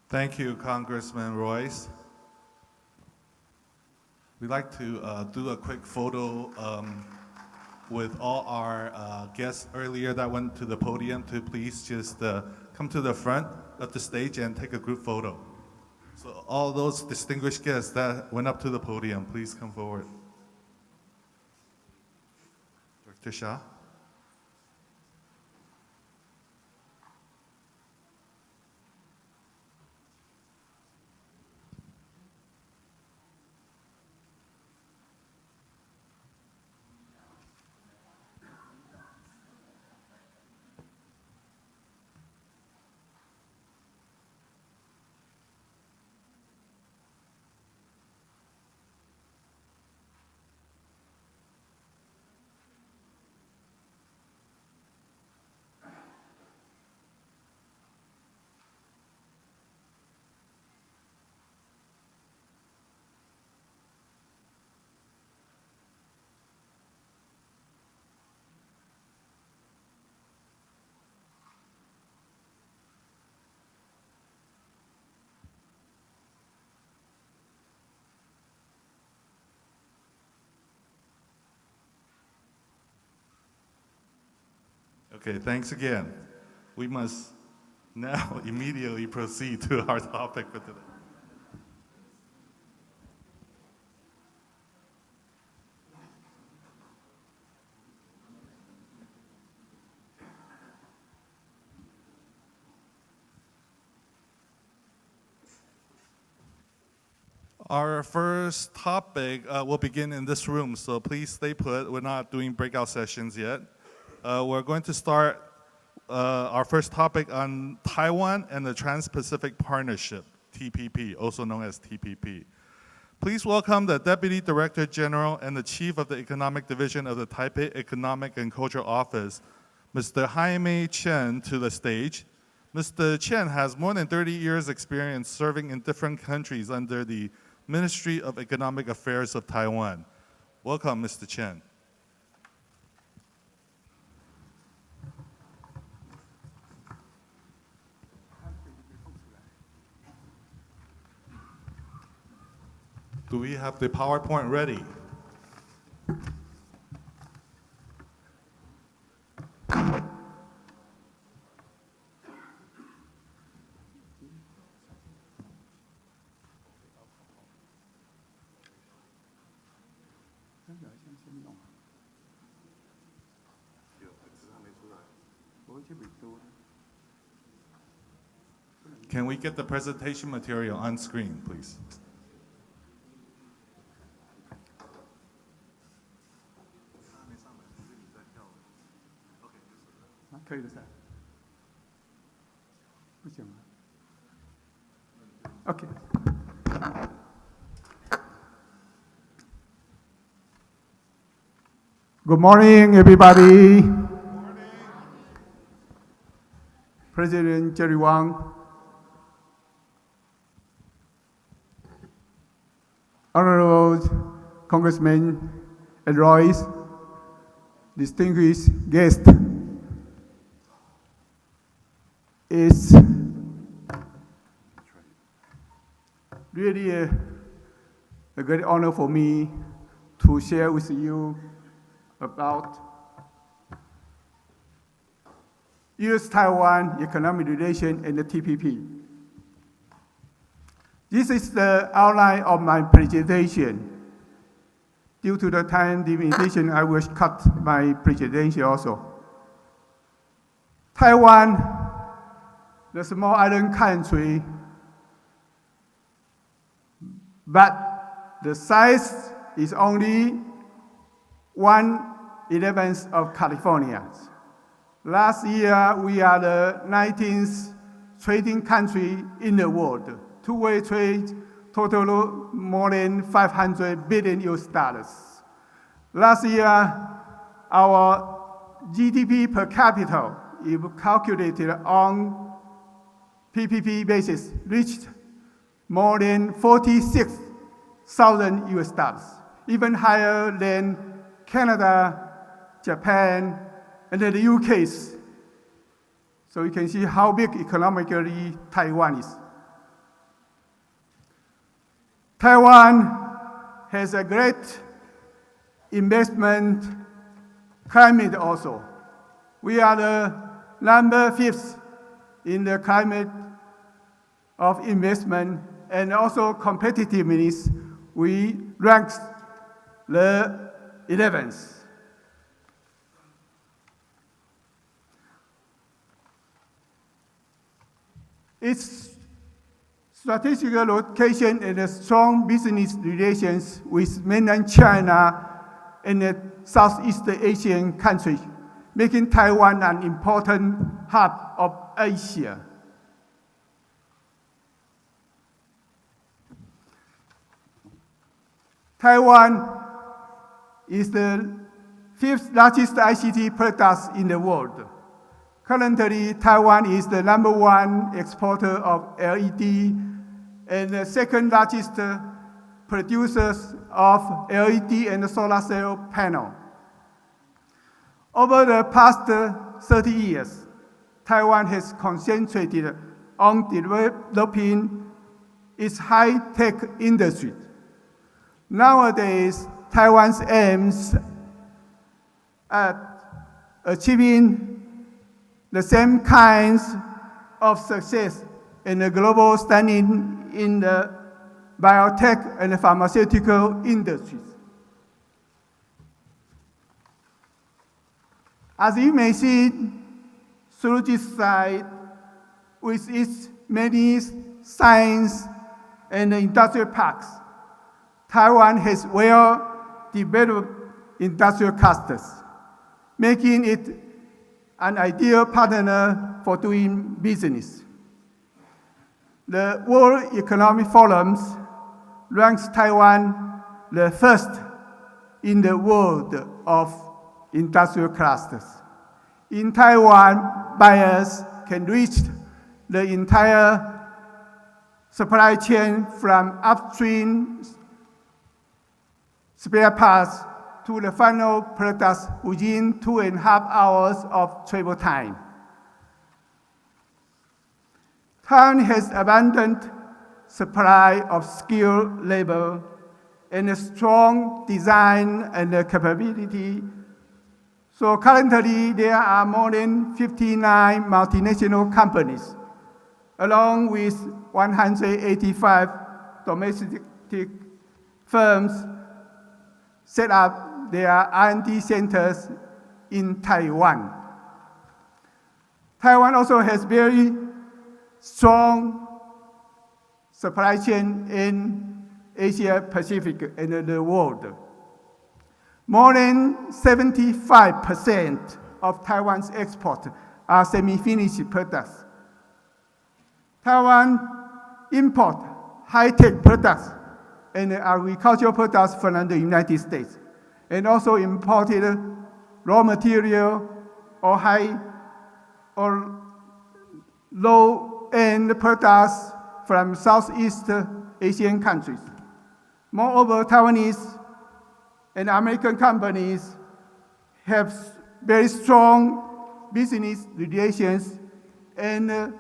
Thank you, Congressman Royce. We'd like to do a quick photo with all our guests earlier that went to the podium to please just come to the front of the stage and take a group photo. So all those distinguished guests that went up to the podium, please come forward. Director Shah. Okay, thanks again. We must now immediately proceed to our topic for today. Our first topic will begin in this room, so please stay put. We're not doing breakout sessions yet. We're going to start our first topic on Taiwan and the Trans-Pacific Partnership, TPP, also known as TPP. Please welcome the Deputy Director General and the Chief of the Economic Division of the Taipei Economic and Cultural Office, Mr. Jaime Chen, to the stage. Mr. Chen has more than 30 years experience serving in different countries under the Ministry of Economic Affairs of Taiwan. Welcome, Mr. Chen. Do we have the PowerPoint ready? Can we get the presentation material on screen, please? Okay. Good morning, everybody. President Jerry Wang, Honorable Congressman and Royce, distinguished guests, it's really a great honor for me to share with you about U.S.-Taiwan economic relation and the TPP. This is the outline of my presentation. Due to the time limitation, I will cut my presentation also. Taiwan, the small island country, but the size is only 1/11 of California. Last year, we are the 19th trading country in the world. Two-way trade total more than $500 billion US. Last year, our GDP per capita, if calculated on PPP basis, reached more than $46,000 US, even higher than Canada, Japan, and the UK. So you can see how big economically Taiwan is. Taiwan has a great investment climate also. We are the number 5th in the climate of investment, and also competitiveness, we ranked the 11th. Its strategic location and a strong business relations with mainland China and the Southeast Asian countries, making Taiwan an important hub of Asia. Taiwan is the 5th largest ICT product in the world. Currently, Taiwan is the number 1 exporter of LED and the 2nd largest producer of LED and solar cell panel. Over the past 30 years, Taiwan has concentrated on developing its high-tech industry. Nowadays, Taiwan's aims at achieving the same kinds of success in the global standing in the biotech and pharmaceutical industries. As you may see through this slide, with its many science and industrial parks, Taiwan has well-developed industrial clusters, making it an ideal partner for doing business. The World Economic Forum ranks Taiwan the 1st in the world of industrial clusters. In Taiwan, buyers can reach the entire supply chain from upstream spare parts to the final products within 2.5 hours of travel time. Taiwan has abundant supply of skilled labor and a strong design and capability. So currently, there are more than 59 multinational companies, along with 185 domestic firms set up their R&D centers in Taiwan. Taiwan also has very strong supply chain in Asia Pacific and the world. More than 75% of Taiwan's exports are semi-finished products. Taiwan imports high-tech products and agricultural products from the United States, and also imported raw material or high or low-end products from Southeast Asian countries. Moreover, Taiwanese and American companies have very strong business relations and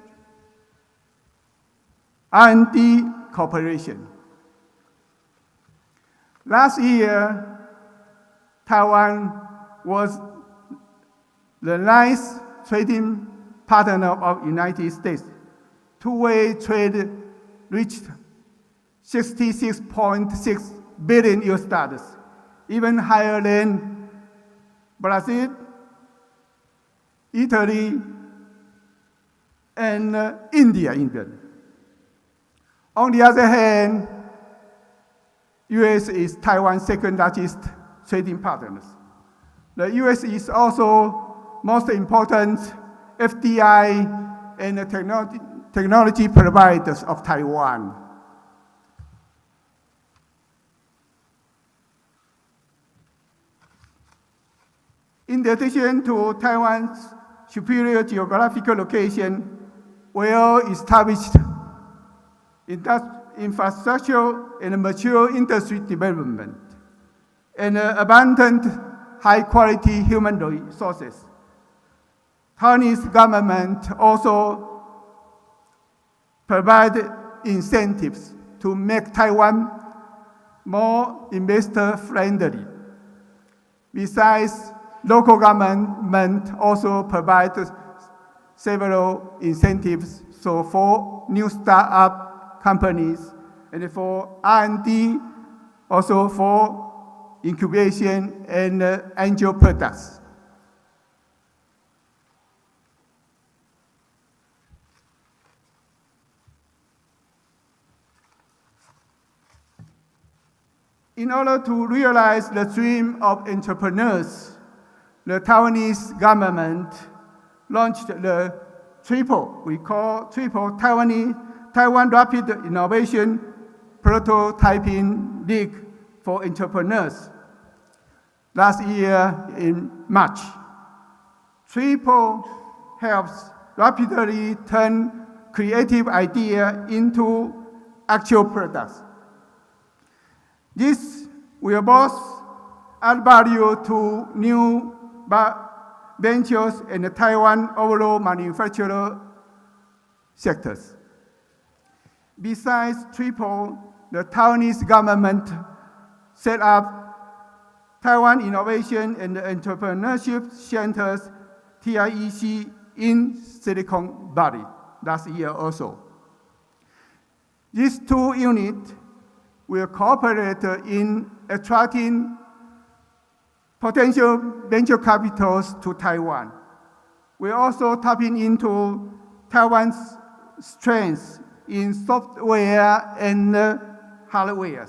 R&D cooperation. Last year, Taiwan was the ninth trading partner of United States. Two-way trade reached 66.6 billion US dollars, even higher than Brazil, Italy, and India even. On the other hand, US is Taiwan's second largest trading partner. The US is also most important FDI and technology providers of Taiwan. In addition to Taiwan's superior geographical location, well-established infrastructure and mature industry development, and abundant high-quality human resources, Taiwanese government also provide incentives to make Taiwan more investor-friendly. Besides, local government also provides several incentives for new startup companies and for R&D, also for incubation and angel products. In order to realize the dream of entrepreneurs, the Taiwanese government launched the Taiwan Rapid Innovation Prototyping League for Entrepreneurs last year in March. TRIPLE helps rapidly turn creative ideas into actual products. This will both add value to new ventures in the Taiwan overall manufacturer sectors. Besides TRIPLE, the Taiwanese government set up Taiwan Innovation and Entrepreneurship Centers, TIEC, in Silicon Valley last year also. These two units will cooperate in attracting potential venture capitals to Taiwan. We're also tapping into Taiwan's strengths in software and hardware,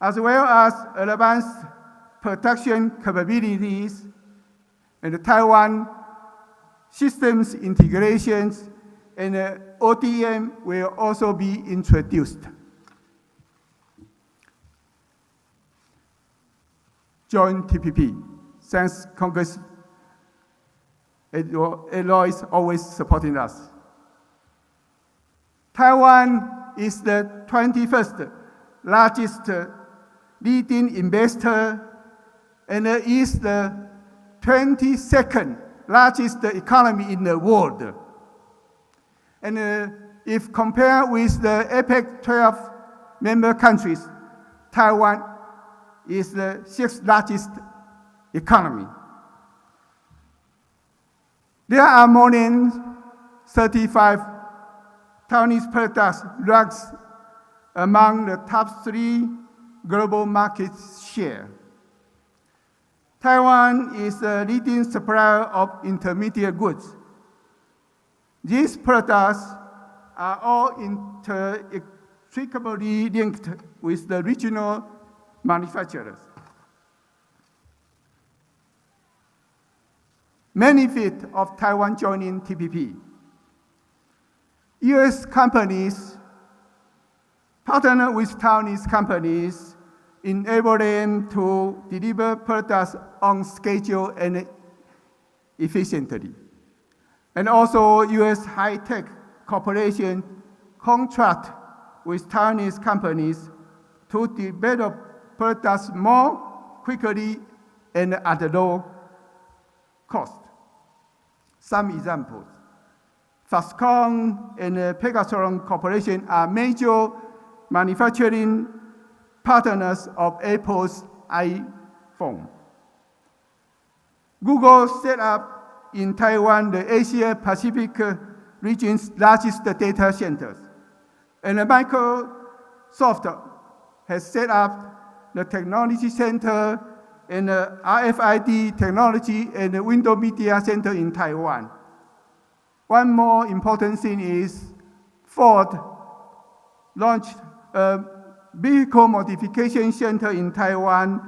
as well as advanced production capabilities, and Taiwan systems integrations and ODM will also be introduced. Join TPP. Thanks, Congress. Eloy is always supporting us. Taiwan is the 21st largest leading investor and is the 22nd largest economy in the world. And if compared with the APEC 12 member countries, Taiwan is the 6th largest economy. There are more than 35 Taiwanese products ranked among the top 3 global market share. Taiwan is a leading supplier of intermediate goods. These products are all inextricably linked with the regional manufacturers. Benefit of Taiwan joining TPP. US companies partner with Taiwanese companies, enable them to deliver products on schedule and efficiently. And also US high-tech corporation contract with Taiwanese companies to develop products more quickly and at a low cost. Some examples. Foxconn and Pegatron Corporation are major manufacturing partners of Apple's iPhone. Google set up in Taiwan the Asia Pacific region's largest data centers. And Microsoft has set up the Technology Center and the RFID Technology and the Window Media Center in Taiwan. One more important thing is Ford launched a vehicle modification center in Taiwan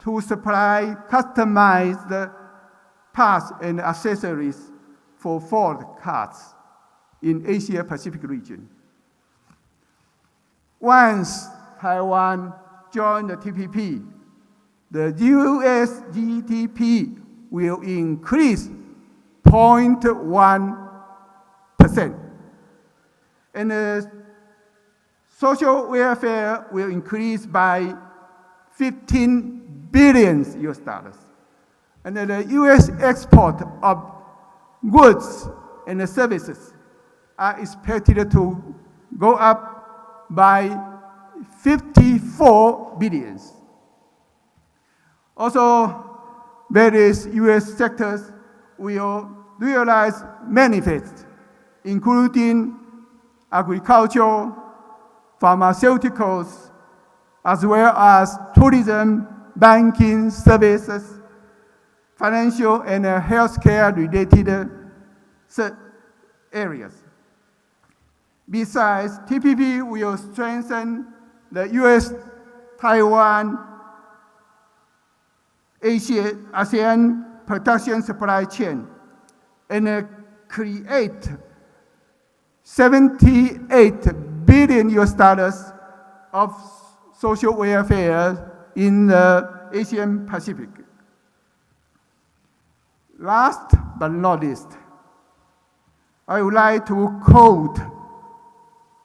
to supply customized parts and accessories for Ford cars in Asia Pacific region. Once Taiwan joined the TPP, the US GDP will increase 0.1%. And the social welfare will increase by 15 billion US dollars. And the US export of goods and services are expected to go up by 54 billion. Also, various US sectors will realize benefits, including agriculture, pharmaceuticals, as well as tourism, banking services, financial and healthcare related areas. Besides, TPP will strengthen the US-Taiwan ASEAN production supply chain and create 78 billion US dollars of social welfare in the Asian Pacific. Last but not least, I would like to quote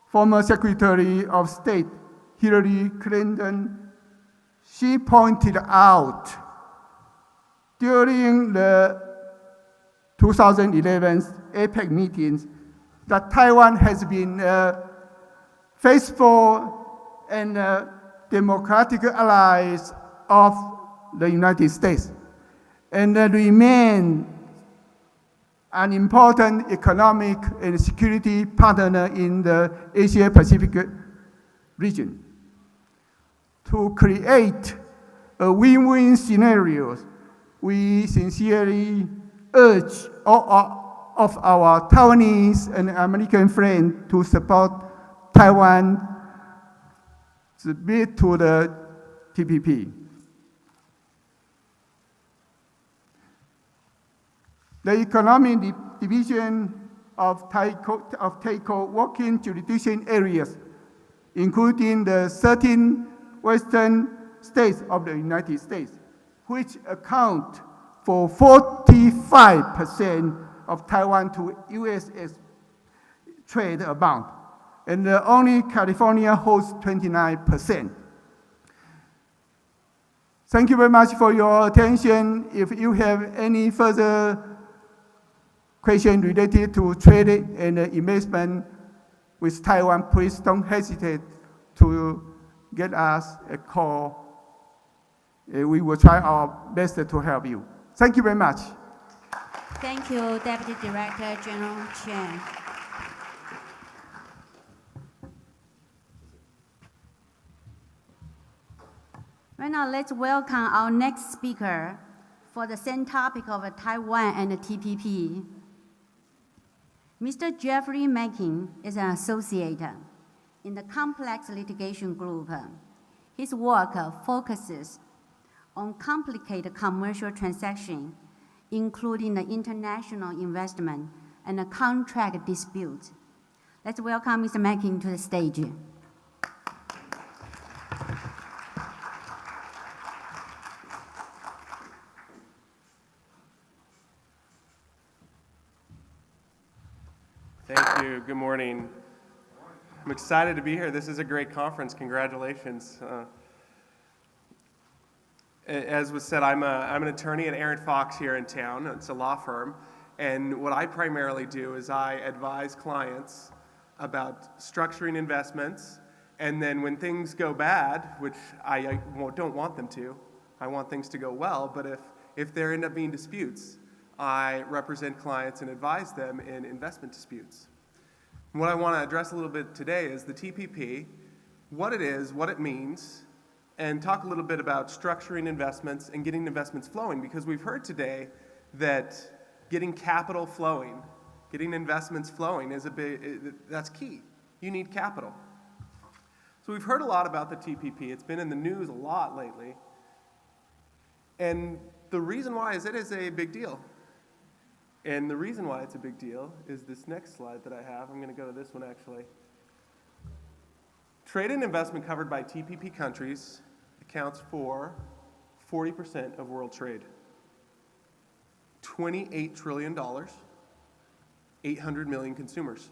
former Secretary of State Hillary Clinton. She pointed out during the 2011 APEC meetings that Taiwan has been faithful and democratic allies of the United States and remain an important economic and security partner in the Asia Pacific region. To create a win-win scenario, we sincerely urge all of our Taiwanese and American friends to support Taiwan's bid to the TPP. The economic division of TACO working jurisdiction areas, including the 13 western states of the United States, which account for 45% of Taiwan to US trade amount, and only California holds 29%. Thank you very much for your attention. If you have any further question related to trade and investment with Taiwan, please don't hesitate to get us a call. We will try our best to help you. Thank you very much. Thank you, Deputy Director General Chen. Right now, let's welcome our next speaker for the same topic of Taiwan and the TPP. Mr. Jeffrey Mackin is an associate in the Complex Litigation Group. His work focuses on complicated commercial transactions, including the international investment and the contract disputes. Let's welcome Mr. Mackin to the stage. Thank you. Good morning. I'm excited to be here. This is a great conference. Congratulations. As was said, I'm an attorney at Aaron Fox here in town. It's a law firm. And what I primarily do is I advise clients about structuring investments. And then when things go bad, which I don't want them to, I want things to go well, but if there end up being disputes, I represent clients and advise them in investment disputes. And what I want to address a little bit today is the TPP, what it is, what it means, and talk a little bit about structuring investments and getting investments flowing, because we've heard today that getting capital flowing, getting investments flowing that's key. You need capital. So we've heard a lot about the TPP. It's been in the news a lot lately. And the reason why is it is a big deal. And the reason why it's a big deal is this next slide that I have. I'm going to go to this one actually. Trade and investment covered by TPP countries accounts for 40% of world trade. $28 trillion, 800 million consumers.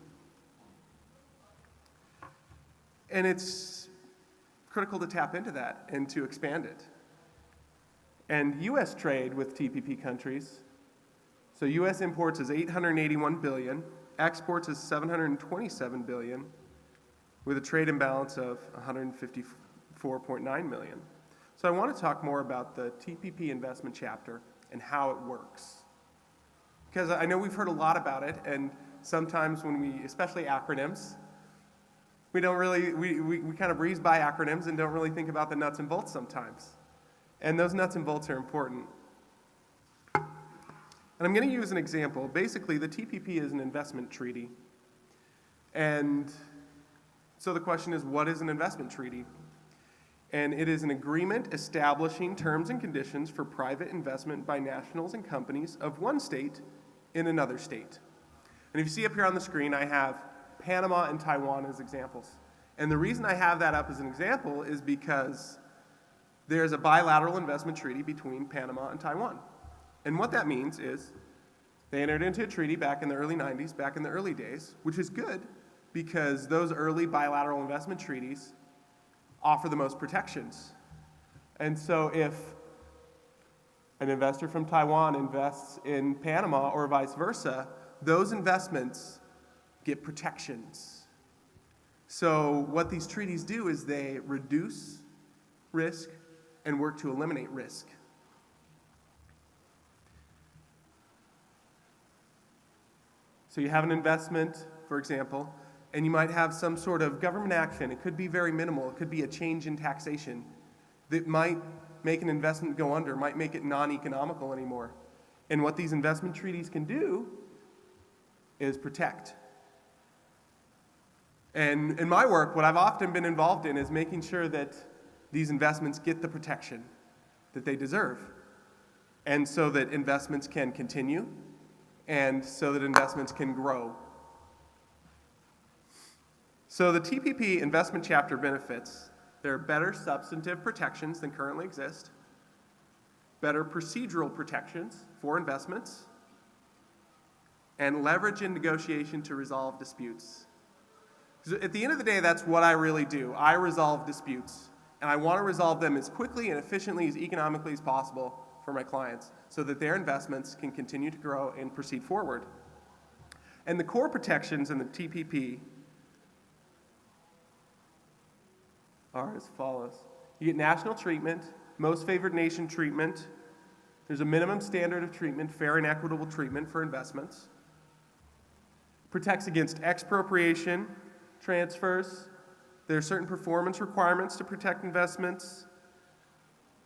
And it's critical to tap into that and to expand it. And U.S. trade with TPP countries, so U.S. imports is $881 billion, exports is $727 billion, with a trade imbalance of $154.9 million. So I want to talk more about the TPP investment chapter and how it works. Because I know we've heard a lot about it, and sometimes when we, especially acronyms, we don't really, we kind of breeze by acronyms and don't really think about the nuts and bolts sometimes. And those nuts and bolts are important. And I'm going to use an example. Basically, the TPP is an investment treaty. And so the question is, what is an investment treaty? And it is an agreement establishing terms and conditions for private investment by nationals and companies of one state in another state. And if you see up here on the screen, I have Panama and Taiwan as examples. And the reason I have that up as an example is because there's a bilateral investment treaty between Panama and Taiwan. And what that means is they entered into a treaty back in the early 90s, back in the early days, which is good because those early bilateral investment treaties offer the most protections. And so if an investor from Taiwan invests in Panama or vice versa, those investments get protections. So what these treaties do is they reduce risk and work to eliminate risk. So you have an investment, for example, and you might have some sort of government action. It could be very minimal. It could be a change in taxation that might make an investment go under, might make it non-economical anymore. And what these investment treaties can do is protect. And in my work, what I've often been involved in is making sure that these investments get the protection that they deserve, and so that investments can continue, and so that investments can grow. So the TPP investment chapter benefits, there are better substantive protections than currently exist, better procedural protections for investments, and leverage in negotiation to resolve disputes. At the end of the day, that's what I really do. I resolve disputes, and I want to resolve them as quickly and efficiently as economically as possible for my clients so that their investments can continue to grow and proceed forward. And the core protections in the TPP are as follows. You get national treatment, most favored nation treatment. There's a minimum standard of treatment, fair and equitable treatment for investments. Protects against expropriation, transfers. There are certain performance requirements to protect investments,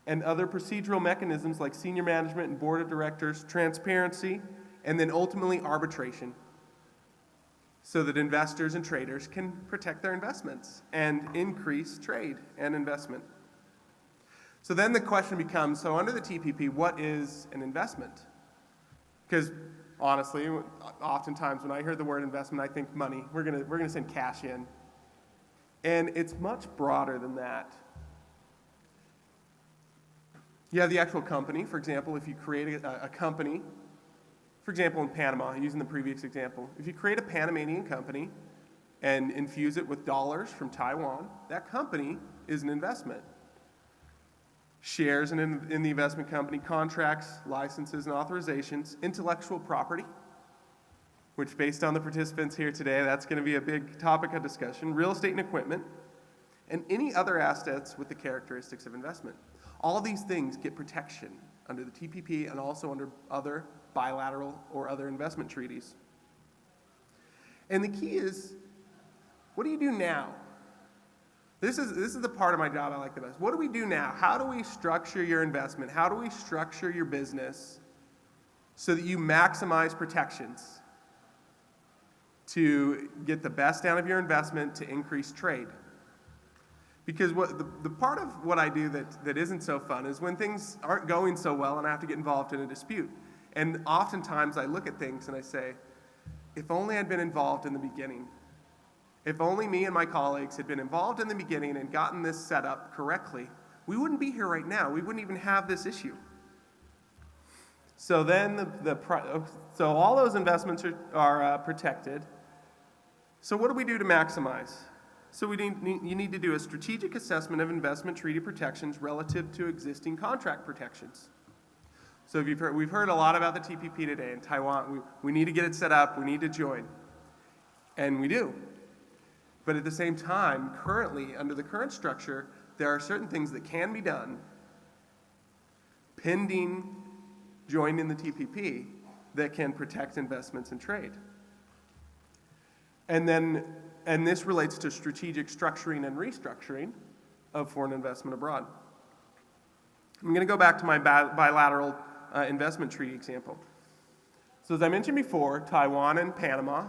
and other procedural mechanisms like senior management and board of directors, transparency, and then ultimately arbitration, so that investors and traders can protect their investments and increase trade and investment. So then the question becomes, so under the TPP, what is an investment? Because honestly, oftentimes when I hear the word investment, I think money. We're gonna send cash in. And it's much broader than that. You have the actual company. For example, if you create a company, for example, in Panama, using the previous example, if you create a Panamanian company and infuse it with dollars from Taiwan, that company is an investment. Shares in the investment company, contracts, licenses, and authorizations, intellectual property, which based on the participants here today, that's going to be a big topic of discussion, real estate and equipment, and any other assets with the characteristics of investment. All these things get protection under the TPP and also under other bilateral or other investment treaties. And the key is, what do you do now? This is the part of my job I like the best. What do we do now? How do we structure your investment? How do we structure your business so that you maximize protections to get the best out of your investment to increase trade? Because the part of what I do that isn't so fun is when things aren't going so well and I have to get involved in a dispute. And oftentimes I look at things and I say, if only I'd been involved in the beginning. If only me and my colleagues had been involved in the beginning and gotten this set up correctly, we wouldn't be here right now. We wouldn't even have this issue. So then so all those investments are protected. So what do we do to maximize? So you need to do a strategic assessment of investment treaty protections relative to existing contract protections. So we've heard a lot about the TPP today in Taiwan. We need to get it set up. We need to join. And we do. But at the same time, currently, under the current structure, there are certain things that can be done pending joining the TPP that can protect investments and trade. And this relates to strategic structuring and restructuring of foreign investment abroad. I'm going to go back to my bilateral investment treaty example. So as I mentioned before, Taiwan and Panama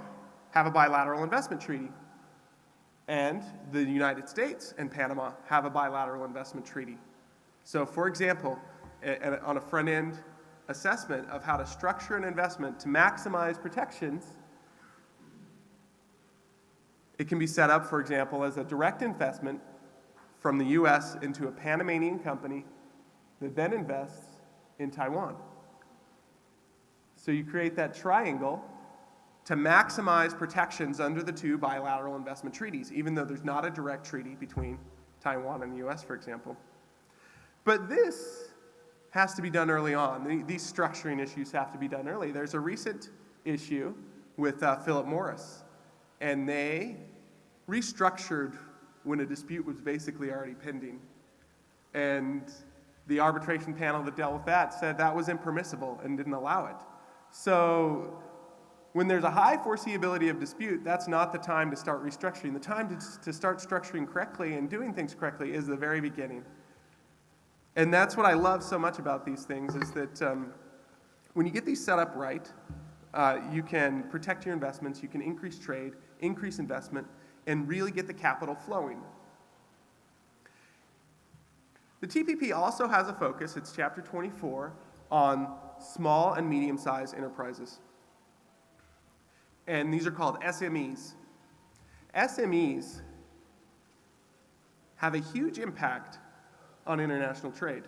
have a bilateral investment treaty. And the United States and Panama have a bilateral investment treaty. So for example, on a front-end assessment of how to structure an investment to maximize protections, it can be set up, for example, as a direct investment from the US into a Panamanian company that then invests in Taiwan. So you create that triangle to maximize protections under the two bilateral investment treaties, even though there's not a direct treaty between Taiwan and the US, for example. But this has to be done early on. These structuring issues have to be done early. There's a recent issue with Philip Morris, and they restructured when a dispute was basically already pending. And the arbitration panel that dealt with that said that was impermissible and didn't allow it. So when there's a high foreseeability of dispute, that's not the time to start restructuring. The time to start structuring correctly and doing things correctly is the very beginning. And that's what I love so much about these things is that when you get these set up right, you can protect your investments, you can increase trade, increase investment, and really get the capital flowing. The TPP also has a focus, it's chapter 24, on small and medium-sized enterprises. And these are called SMEs. SMEs have a huge impact on international trade.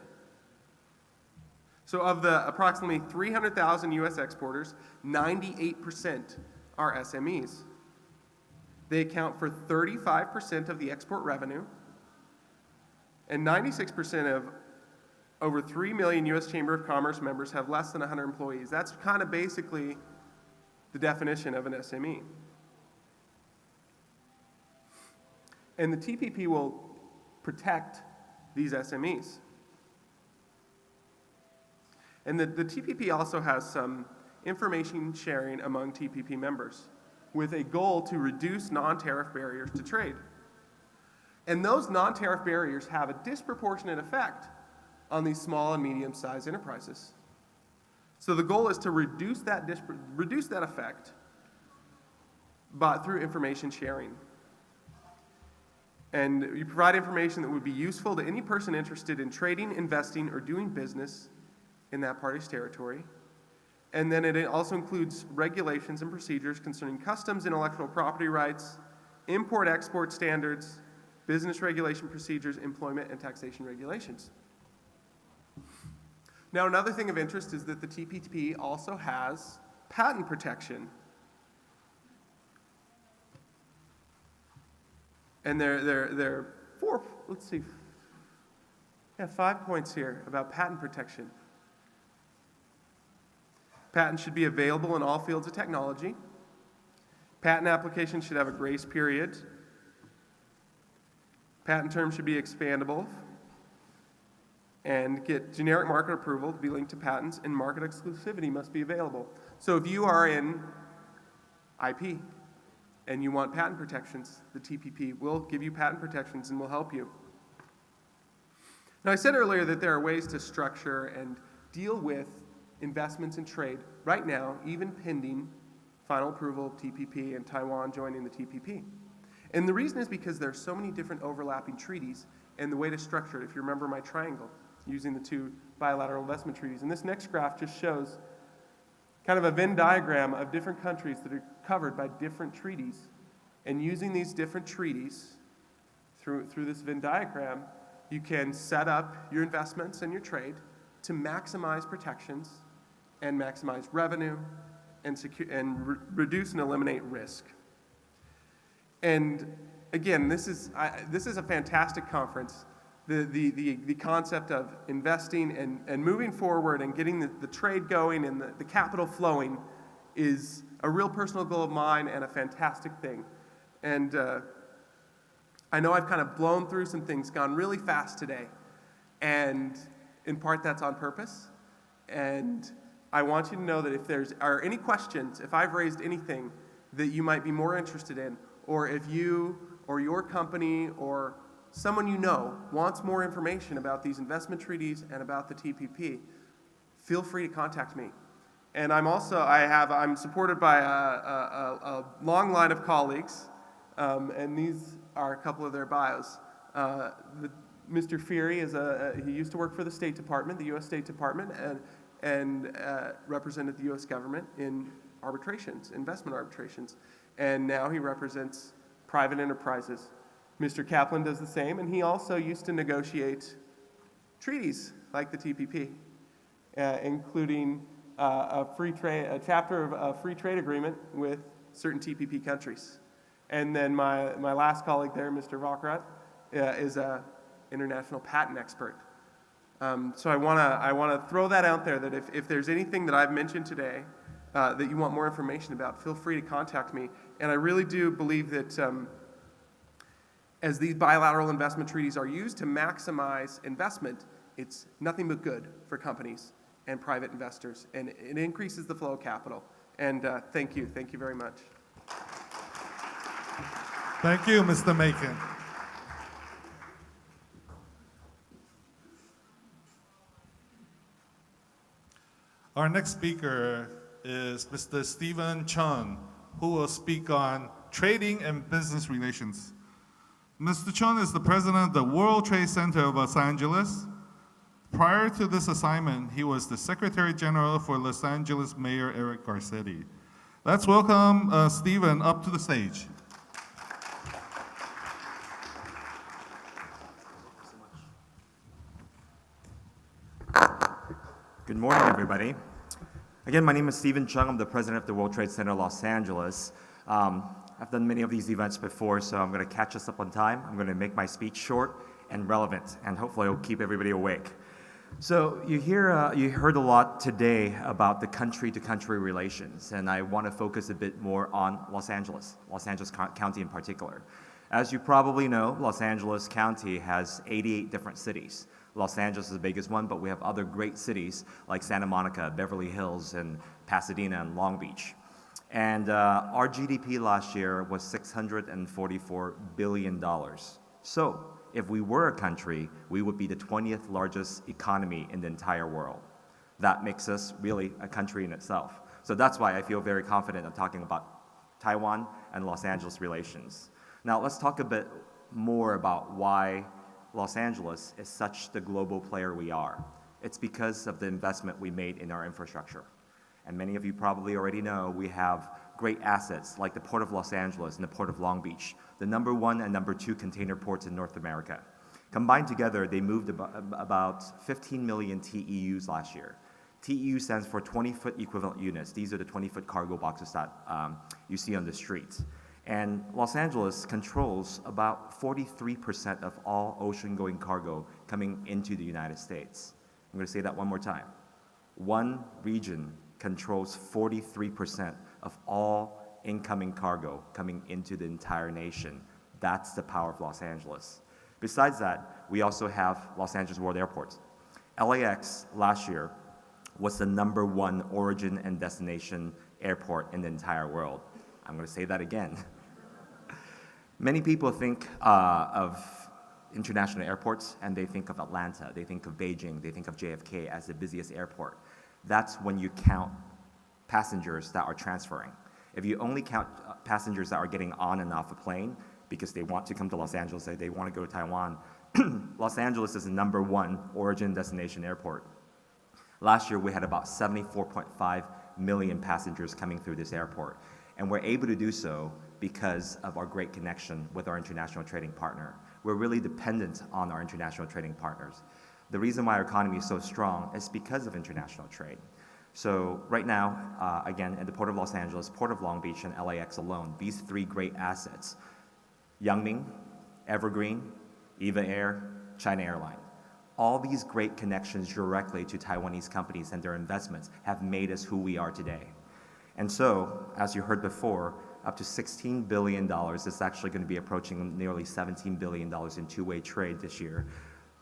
So of the approximately 300,000 US exporters, 98% are SMEs. They account for 35% of the export revenue, and 96% of over 3 million US Chamber of Commerce members have less than 100 employees. That's kind of basically the definition of an SME. And the TPP will protect these SMEs. And the TPP also has some information sharing among TPP members with a goal to reduce non-tariff barriers to trade. And those non-tariff barriers have a disproportionate effect on these small and medium-sized enterprises. So the goal is to reduce that effect through information sharing. And you provide information that would be useful to any person interested in trading, investing, or doing business in that party's territory. And then it also includes regulations and procedures concerning customs, intellectual property rights, import-export standards, business regulation procedures, employment, and taxation regulations. Now, another thing of interest is that the TPP also has patent protection. And there are four, let's see, 5 points here about patent protection. Patents should be available in all fields of technology. Patent applications should have a grace period. Patent terms should be expandable and get generic market approval to be linked to patents, and market exclusivity must be available. So if you are in IP and you want patent protections, the TPP will give you patent protections and will help you. Now, I said earlier that there are ways to structure and deal with investments and trade right now, even pending final approval of TPP and Taiwan joining the TPP. And the reason is because there are so many different overlapping treaties, and the way to structure it, if you remember my triangle, using the two bilateral investment treaties. And this next graph just shows kind of a Venn diagram of different countries that are covered by different treaties. And using these different treaties through this Venn diagram, you can set up your investments and your trade to maximize protections and maximize revenue and reduce and eliminate risk. And again, this is a fantastic conference. The concept of investing and moving forward and getting the trade going and the capital flowing is a real personal goal of mine and a fantastic thing. And I know I've kind of blown through some things, gone really fast today, and in part that's on purpose. And I want you to know that if there are any questions, if I've raised anything that you might be more interested in, or if you or your company or someone you know wants more information about these investment treaties and about the TPP, feel free to contact me. And I'm supported by a long line of colleagues, and these are a couple of their bios. Mr. Feary he used to work for the State Department, the U.S. State Department, and represented the U.S. government in arbitrations, investment arbitrations. And now he represents private enterprises. Mr. Kaplan does the same, and he also used to negotiate treaties like the TPP, including a chapter of a free trade agreement with certain TPP countries. And then my last colleague there, Mr. Vokrat, is an international patent expert. So I want to throw that out there, that if there's anything that I've mentioned today that you want more information about, feel free to contact me. And I really do believe that as these bilateral investment treaties are used to maximize investment, it's nothing but good for companies and private investors, and it increases the flow of capital. And thank you very much. Thank you, Mr. Macon. Our next speaker is Mr. Stephen Chun, who will speak on trading and business relations. Mr. Chun is the president of the World Trade Center of Los Angeles. Prior to this assignment, he was the Secretary General for Los Angeles Mayor Eric Garcetti. Let's welcome Stephen up to the stage. Good morning, everybody. Again, my name is Stephen Chung. I'm the president of the World Trade Center Los Angeles. I've done many of these events before, so I'm going to catch us up on time. I'm going to make my speech short and relevant, and hopefully it'll keep everybody awake. So you heard a lot today about the country-to-country relations, and I want to focus a bit more on Los Angeles County in particular. As you probably know, Los Angeles County has 88 different cities. Los Angeles is the biggest one, but we have other great cities like Santa Monica, Beverly Hills, and Pasadena, and Long Beach. And our GDP last year was $644 billion. So if we were a country, we would be the 20th largest economy in the entire world. That makes us really a country in itself. So that's why I feel very confident in talking about Taiwan and Los Angeles relations. Now let's talk a bit more about why Los Angeles is such the global player we are. It's because of the investment we made in our infrastructure. And many of you probably already know we have great assets like the Port of Los Angeles and the Port of Long Beach, the #1 and #2 container ports in North America. Combined together, they moved about 15 million TEUs last year. TEU stands for 20-foot equivalent units. These are the 20-foot cargo boxes that you see on the streets. And Los Angeles controls about 43% of all ocean-going cargo coming into the United States. I'm going to say that one more time. One region controls 43% of all incoming cargo coming into the entire nation. That's the power of Los Angeles. Besides that, we also have Los Angeles World Airport. LAX last year was the #1 origin and destination airport in the entire world. I'm going to say that again. Many people think of international airports and they think of Atlanta, they think of Beijing, they think of JFK as the busiest airport. That's when you count passengers that are transferring. If you only count passengers that are getting on and off a plane because they want to come to Los Angeles, they want to go to Taiwan, Los Angeles is the #1 origin destination airport. Last year, we had about 74.5 million passengers coming through this airport, and we're able to do so because of our great connection with our international trading partner. We're really dependent on our international trading partners. The reason why our economy is so strong is because of international trade. So right now, again, at the Port of Los Angeles, Port of Long Beach, and LAX alone, these 3 great assets, Yangming, Evergreen, Eva Air, China Airlines, all these great connections directly to Taiwanese companies and their investments have made us who we are today. And so, as you heard before, up to $16 billion is actually going to be approaching nearly $17 billion in two-way trade this year.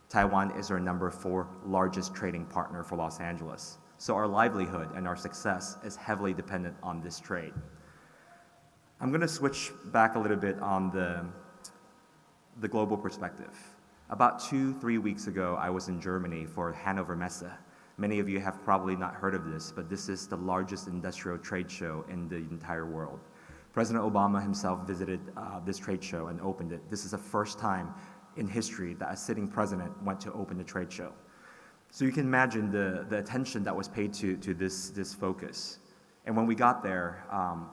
Taiwan is our #4 largest trading partner for Los Angeles. So our livelihood and our success is heavily dependent on this trade. I'm going to switch back a little bit on the global perspective. About 2-3 weeks ago, I was in Germany for Hannover Messe. Many of you have probably not heard of this, but this is the largest industrial trade show in the entire world. President Obama himself visited this trade show and opened it. This is the first time in history that a sitting president went to open the trade show. So you can imagine the attention that was paid to this focus. And when we got there,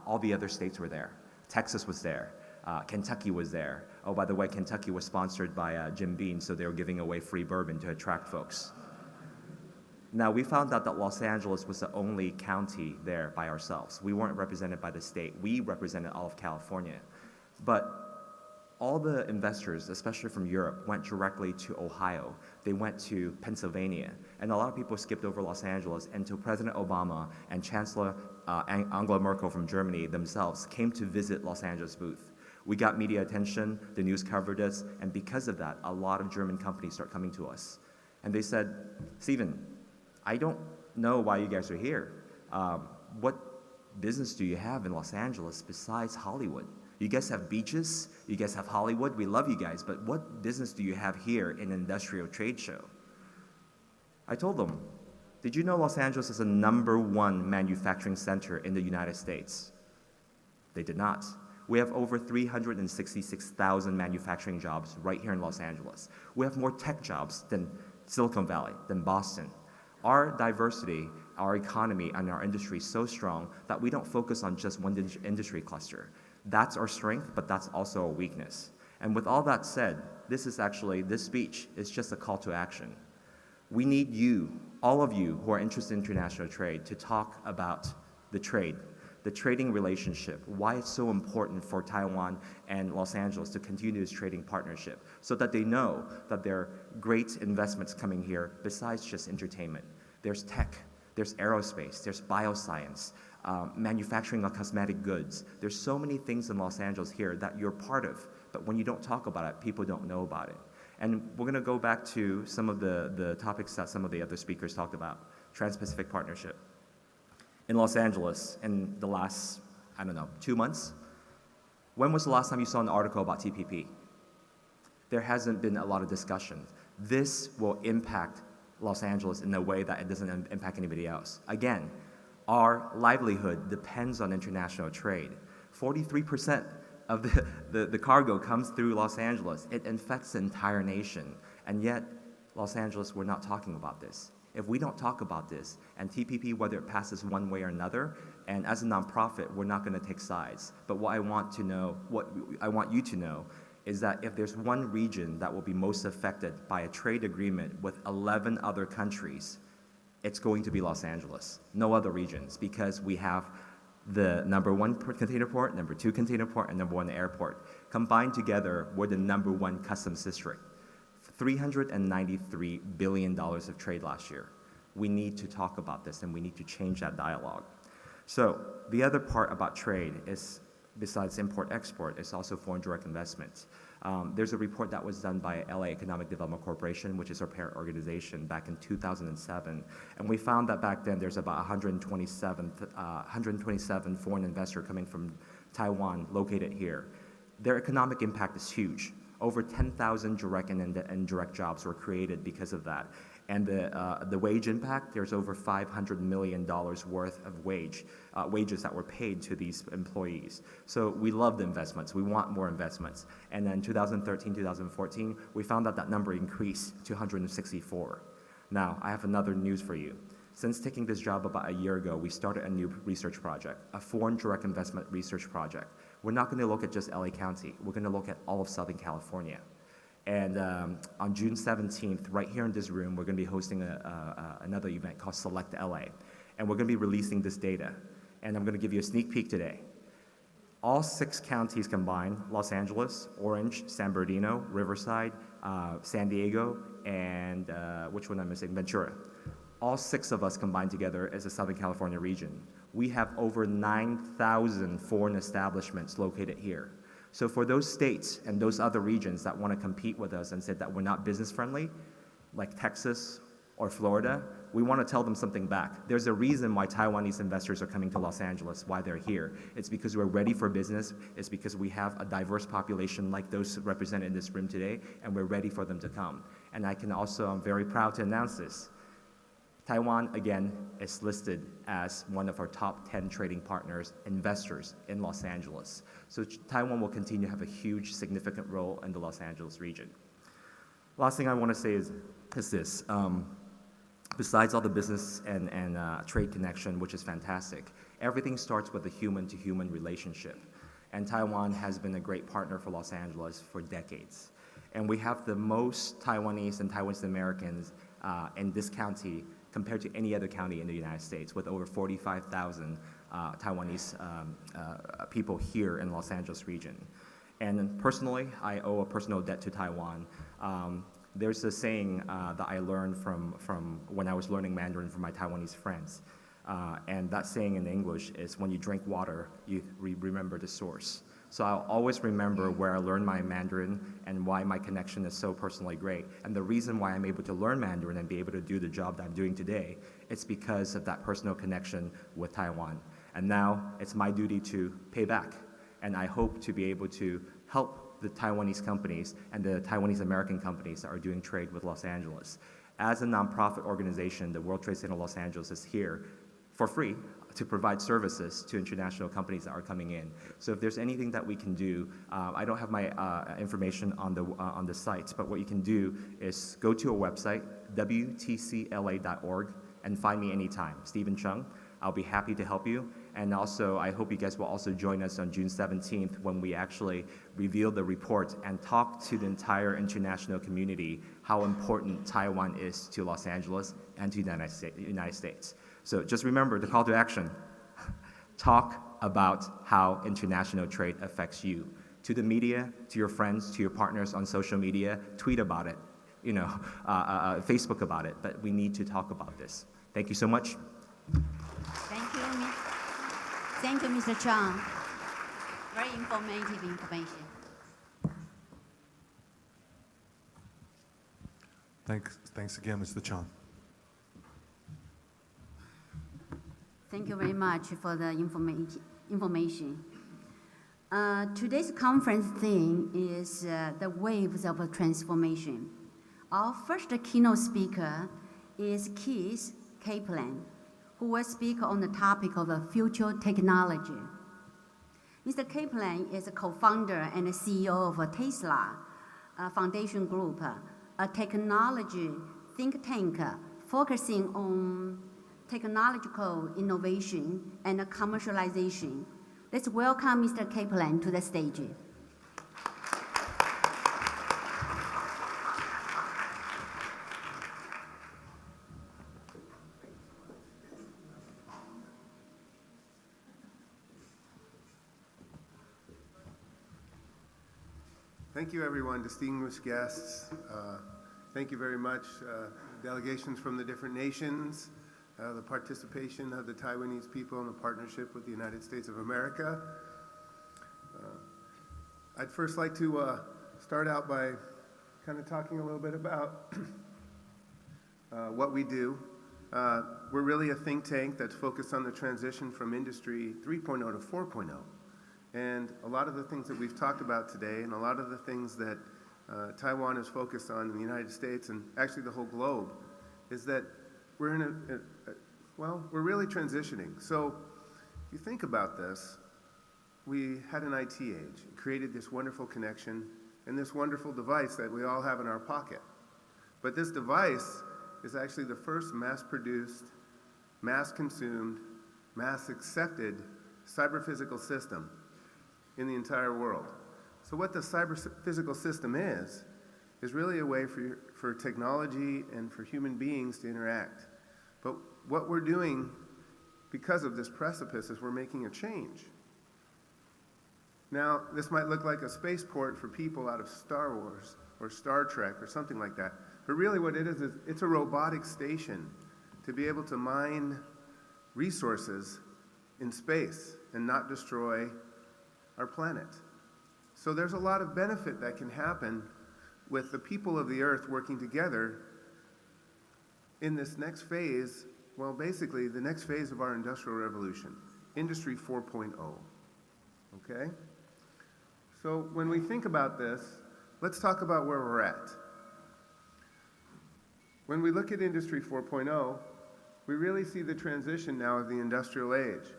all the other states were there. Texas was there. Kentucky was there. Oh, by the way, Kentucky was sponsored by Jim Beam, so they were giving away free bourbon to attract folks. Now, we found out that Los Angeles was the only county there by ourselves. We weren't represented by the state. We represented all of California. But all the investors, especially from Europe, went directly to Ohio. They went to Pennsylvania. And a lot of people skipped over Los Angeles until President Obama and Chancellor Angela Merkel from Germany themselves came to visit Los Angeles booth. We got media attention, the news covered us, and because of that, a lot of German companies start coming to us. And they said, Stephen, I don't know why you guys are here. What business do you have in Los Angeles besides Hollywood? You guys have beaches, you guys have Hollywood, we love you guys, but what business do you have here in an industrial trade show? I told them, did you know Los Angeles is the #1 manufacturing center in the United States? They did not. We have over 366,000 manufacturing jobs right here in Los Angeles. We have more tech jobs than Silicon Valley, than Boston. Our diversity, our economy, and our industry is so strong that we don't focus on just one industry cluster. That's our strength, but that's also a weakness. And with all that said, this speech is just a call to action. We need you, all of you who are interested in international trade, to talk about the trade, the trading relationship, why it's so important for Taiwan and Los Angeles to continue this trading partnership, so that they know that there are great investments coming here besides just entertainment. There's tech, there's aerospace, there's bioscience, manufacturing of cosmetic goods. There's so many things in Los Angeles here that you're part of, but when you don't talk about it, people don't know about it. And we're going to go back to some of the topics that some of the other speakers talked about. Trans-Pacific Partnership. In Los Angeles, in the last, 2 months, when was the last time you saw an article about TPP? There hasn't been a lot of discussion. This will impact Los Angeles in a way that it doesn't impact anybody else. Again, our livelihood depends on international trade. 43% of the cargo comes through Los Angeles. It infects the entire nation. And yet, Los Angeles, we're not talking about this. If we don't talk about this, and TPP, whether it passes one way or another, and as a nonprofit, we're not going to take sides. But what I want you to know is that if there's one region that will be most affected by a trade agreement with 11 other countries, it's going to be Los Angeles, no other regions, because we have the number one container port, number two container port, and number one airport. Combined together, we're the number one customs district. $393 billion of trade last year. We need to talk about this, and we need to change that dialogue. So the other part about trade is, besides import-export, is also foreign direct investments. There's a report that was done by LA Economic Development Corporation, which is our parent organization, back in 2007. And we found that back then there's about 127 foreign investors coming from Taiwan located here. Their economic impact is huge. Over 10,000 direct and indirect jobs were created because of that. And the wage impact, there's over $500 million worth of wages that were paid to these employees. So we love the investments. We want more investments. And then 2013, 2014, we found that number increased to 164. Now, I have another news for you. Since taking this job about a year ago, we started a new research project, a foreign direct investment research project. We're not going to look at just LA County. We're going to look at all of Southern California. And on June 17th, right here in this room, we're going to be hosting another event called Select LA. And we're going to be releasing this data. And I'm going to give you a sneak peek today. All 6 counties combined, Los Angeles, Orange, San Bernardino, Riverside, San Diego, and which one am I missing? Ventura. All 6 of us combined together as a Southern California region. We have over 9,000 foreign establishments located here. So for those states and those other regions that want to compete with us and say that we're not business friendly, like Texas or Florida, we want to tell them something back. There's a reason why Taiwanese investors are coming to Los Angeles, why they're here. It's because we're ready for business. It's because we have a diverse population like those represented in this room today, and we're ready for them to come. And I'm very proud to announce this. Taiwan, again, is listed as one of our top 10 trading partners, investors in Los Angeles. So Taiwan will continue to have a huge, significant role in the Los Angeles region. Last thing I want to say is this. Besides all the business and trade connection, which is fantastic, everything starts with a human-to-human relationship. And Taiwan has been a great partner for Los Angeles for decades. And we have the most Taiwanese and Taiwanese Americans in this county compared to any other county in the United States, with over 45,000 Taiwanese people here in Los Angeles region. And personally, I owe a personal debt to Taiwan. There's a saying that I learned from when I was learning Mandarin from my Taiwanese friends. And that saying in English is, when you drink water, you remember the source. So I'll always remember where I learned my Mandarin and why my connection is so personally great. And the reason why I'm able to learn Mandarin and be able to do the job that I'm doing today, it's because of that personal connection with Taiwan. And now it's my duty to pay back. And I hope to be able to help the Taiwanese companies and the Taiwanese American companies that are doing trade with Los Angeles. As a nonprofit organization, the World Trade Center Los Angeles is here for free to provide services to international companies that are coming in. So if there's anything that we can do, I don't have my information on the site, but what you can do is go to a website, wtcla.org, and find me anytime, Stephen Chung. I'll be happy to help you. And also, I hope you guys will also join us on June 17th when we actually reveal the report and talk to the entire international community how important Taiwan is to Los Angeles and to the United States. So just remember the call to action. Talk about how international trade affects you. To the media, to your friends, to your partners on social media, tweet about it, Facebook about it. But we need to talk about this. Thank you so much. Thank you. Thank you, Mr. Chang. Very informative information. Thanks again, Mr. Chang. Thank you very much for the information. Today's conference theme is the waves of transformation. Our first keynote speaker is Keith Kaplan, who will speak on the topic of future technology. Mr. Kaplan is a co-founder and a CEO of Tesla Foundation Group, a technology think tank focusing on technological innovation and commercialization. Let's welcome Mr. Kaplan to the stage. Thank you, everyone, distinguished guests. Thank you very much, delegations from the different nations, the participation of the Taiwanese people in the partnership with the United States of America. I'd first like to start out by kind of talking a little bit about what we do. We're really a think tank that's focused on the transition from Industry 3.0 to 4.0. And a lot of the things that we've talked about today and a lot of the things that Taiwan is focused on in the United States and actually the whole globe is that we're in we're really transitioning. So if you think about this, we had an IT age. It created this wonderful connection and this wonderful device that we all have in our pocket. But this device is actually the first mass-produced, mass-consumed, mass-accepted cyber-physical system in the entire world. So what the cyber-physical system is really a way for technology and for human beings to interact. But what we're doing because of this precipice is we're making a change. Now, this might look like a spaceport for people out of Star Wars or Star Trek or something like that. But really what it is it's a robotic station to be able to mine resources in space and not destroy our planet. So there's a lot of benefit that can happen with the people of the Earth working together in this next phase, well, basically the next phase of our industrial revolution, Industry 4.0, okay? So when we think about this, let's talk about where we're at. When we look at Industry 4.0, we really see the transition now of the industrial age.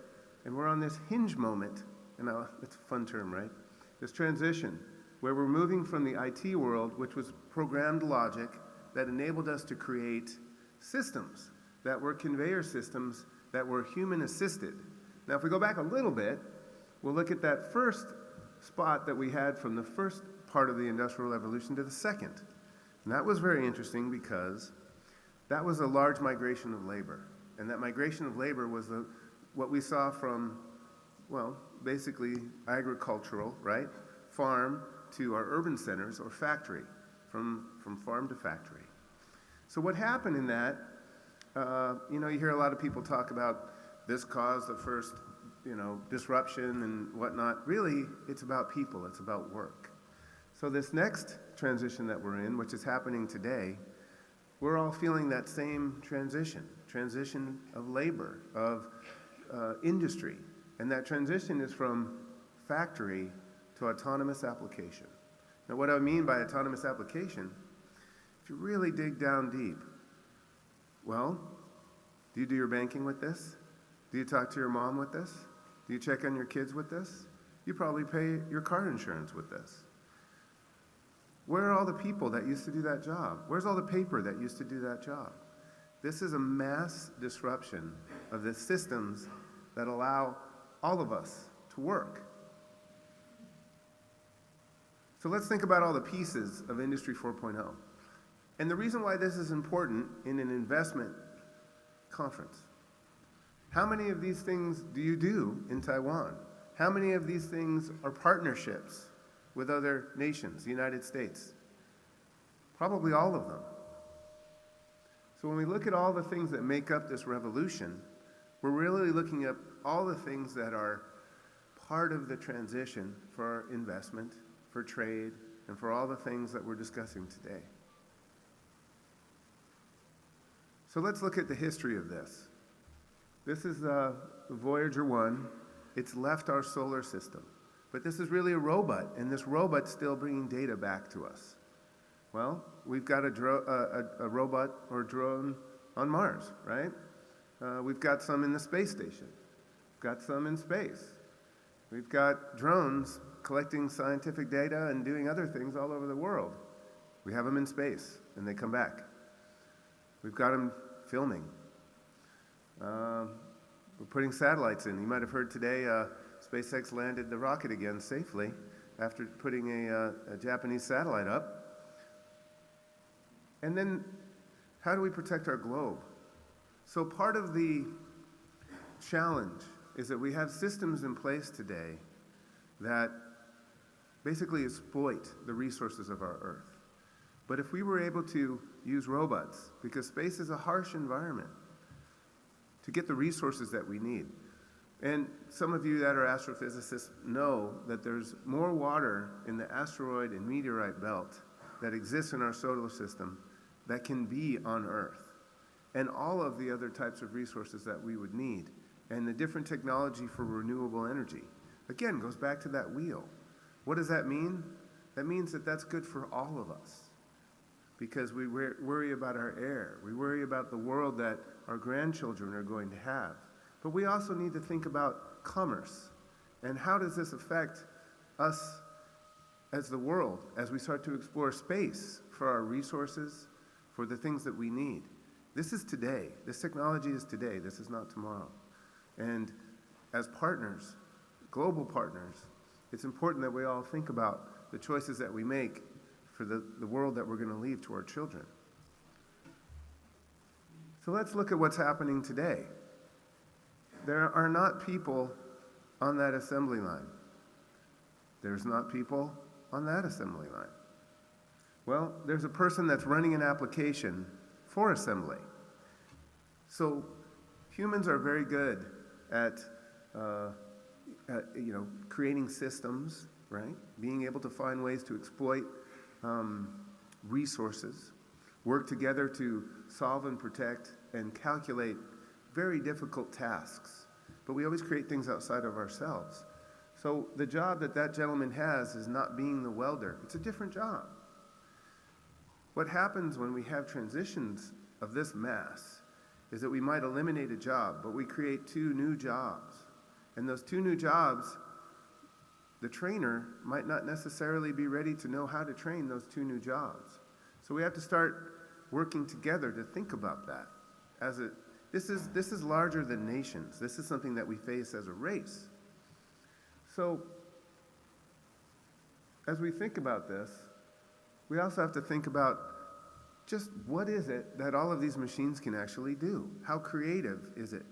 And we're on this hinge moment, and it's a fun term, right? This transition, where we're moving from the IT world, which was programmed logic that enabled us to create systems that were conveyor systems that were human-assisted. Now, if we go back a little bit, we'll look at that first spot that we had from the first part of the Industrial Revolution to the second. And that was very interesting because that was a large migration of labor. And that migration of labor was what we saw from, well, basically agricultural, right? Farm to our urban centers or factory, from farm to factory. So what happened in that, you hear a lot of people talk about this caused the first, disruption and whatnot. Really, it's about people, it's about work. So this next transition that we're in, which is happening today, we're all feeling that same transition of labor, of industry. And that transition is from factory to autonomous application. Now, what I mean by autonomous application, if you really dig down deep, well, do you do your banking with this? Do you talk to your mom with this? Do you check on your kids with this? You probably pay your car insurance with this. Where are all the people that used to do that job? Where's all the paper that used to do that job? This is a mass disruption of the systems that allow all of us to work. So let's think about all the pieces of Industry 4.0. And the reason why this is important in an investment conference. How many of these things do you do in Taiwan? How many of these things are partnerships with other nations, the United States? Probably all of them. So when we look at all the things that make up this revolution, we're really looking at all the things that are part of the transition for investment, for trade, and for all the things that we're discussing today. So let's look at the history of this. This is Voyager 1. It's left our solar system. But this is really a robot, and this robot's still bringing data back to us. Well, we've got a robot or drone on Mars, right? We've got some in the space station. We've got some in space. We've got drones collecting scientific data and doing other things all over the world. We have them in space, and they come back. We've got them filming. We're putting satellites in. You might have heard today SpaceX landed the rocket again safely after putting a Japanese satellite up. And then, how do we protect our globe? So part of the challenge is that we have systems in place today that basically exploit the resources of our Earth. But if we were able to use robots, because space is a harsh environment, to get the resources that we need. And some of you that are astrophysicists know that there's more water in the asteroid and meteorite belt that exists in our solar system that can be on Earth, and all of the other types of resources that we would need, and the different technology for renewable energy. Again, goes back to that wheel. What does that mean? That means that that's good for all of us, because we worry about our air. We worry about the world that our grandchildren are going to have. But we also need to think about commerce, and how does this affect us as the world, as we start to explore space for our resources, for the things that we need. This is today. This technology is today. This is not tomorrow. And as partners, global partners, it's important that we all think about the choices that we make for the world that we're going to leave to our children. So let's look at what's happening today. There are not people on that assembly line. There's not people on that assembly line. Well, there's a person that's running an application for assembly. So humans are very good at creating systems, right? Being able to find ways to exploit resources, work together to solve and protect and calculate very difficult tasks. But we always create things outside of ourselves. So the job that gentleman has is not being the welder. It's a different job. What happens when we have transitions of this mass is that we might eliminate a job, but we create 2 new jobs. And those 2 new jobs, the trainer might not necessarily be ready to know how to train those 2 new jobs. So we have to start working together to think about that. This is larger than nations. This is something that we face as a race. So as we think about this, we also have to think about just what is it that all of these machines can actually do? How creative is it?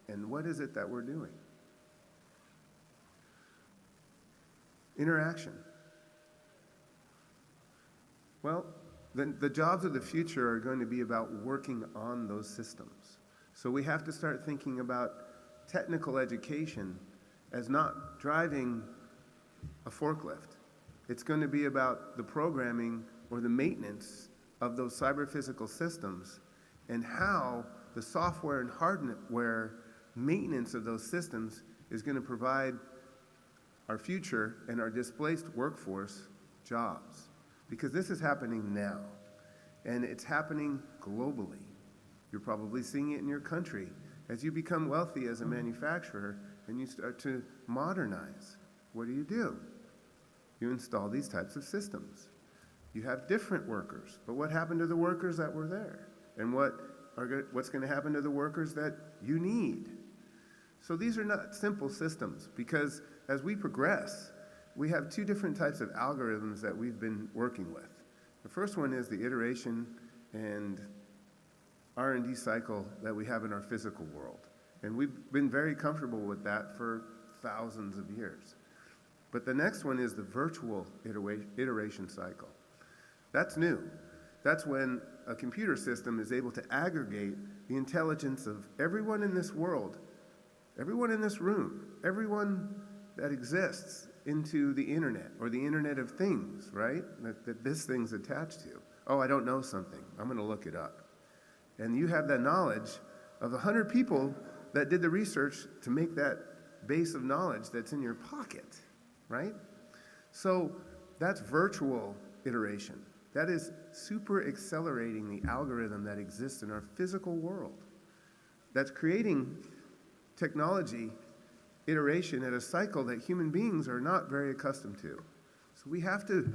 And what is it that we're doing? Interaction. Well, the jobs of the future are going to be about working on those systems. So we have to start thinking about technical education as not driving a forklift. It's going to be about the programming or the maintenance of those cyber-physical systems, and how the software and hardware maintenance of those systems is going to provide our future and our displaced workforce jobs. Because this is happening now, and it's happening globally. You're probably seeing it in your country. As you become wealthy as a manufacturer and you start to modernize, what do? You install these types of systems. You have different workers, but what happened to the workers that were there? And what's going to happen to the workers that you need? So these are not simple systems, because as we progress, we have 2 different types of algorithms that we've been working with. The first one is the iteration and R&D cycle that we have in our physical world. And we've been very comfortable with that for thousands of years. But the next one is the virtual iteration cycle. That's new. That's when a computer system is able to aggregate the intelligence of everyone in this world, everyone in this room, everyone that exists into the internet, or the Internet of Things, right? That this thing's attached to. Oh, I don't know something. I'm going to look it up. And you have that knowledge of 100 people that did the research to make that base of knowledge that's in your pocket, right? So that's virtual iteration. That is super accelerating the algorithm that exists in our physical world. That's creating technology iteration at a cycle that human beings are not very accustomed to. So we have to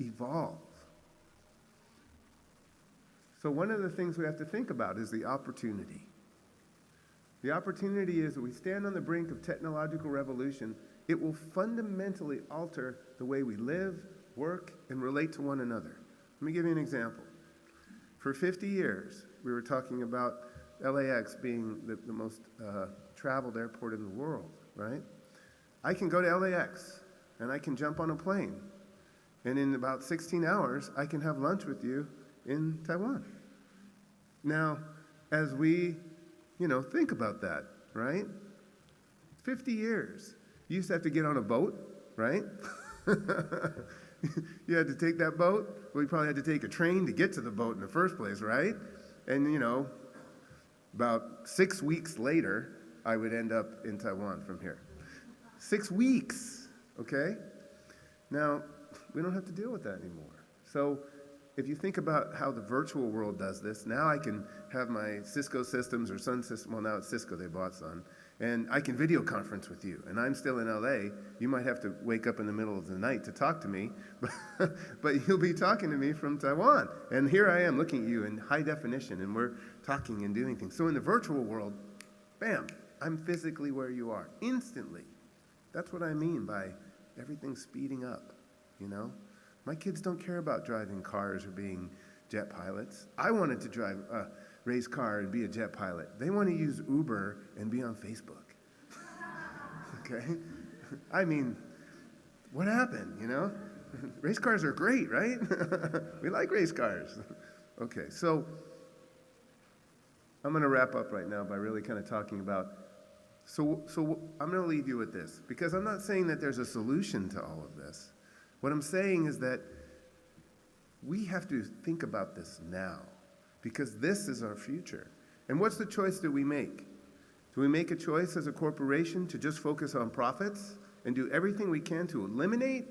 evolve. So one of the things we have to think about is the opportunity. The opportunity is that we stand on the brink of technological revolution. It will fundamentally alter the way we live, work, and relate to one another. Let me give you an example. For 50 years, we were talking about LAX being the most traveled airport in the world, right? I can go to LAX, and I can jump on a plane, And in about 16 hours, I can have lunch with you in Taiwan. Now, as we, think about that, right? 50 years. You used to have to get on a boat, right? You had to take that boat. Well, you probably had to take a train to get to the boat in the first place, right? And, about 6 weeks later, I would end up in Taiwan from here. 6 weeks, okay? Now, we don't have to deal with that anymore. So if you think about how the virtual world does this, now I can have my Cisco systems or Sun system, well, now it's Cisco, they bought Sun, and I can video conference with you, and I'm still in LA. You might have to wake up in the middle of the night to talk to me, but you'll be talking to me from Taiwan. And here I am looking at you in high definition, and we're talking and doing things. So in the virtual world, bam, I'm physically where you are, instantly. That's what I mean by everything speeding up, My kids don't care about driving cars or being jet pilots. I wanted to drive a race car and be a jet pilot. They want to use Uber and be on Facebook. Okay? I mean, what happened, Race cars are great, right? We like race cars. Okay, so I'm going to wrap up right now by really kind of talking about, so I'm going to leave you with this, because I'm not saying that there's a solution to all of this. What I'm saying is that we have to think about this now, because this is our future. And what's the choice that we make? Do we make a choice as a corporation to just focus on profits and do everything we can to eliminate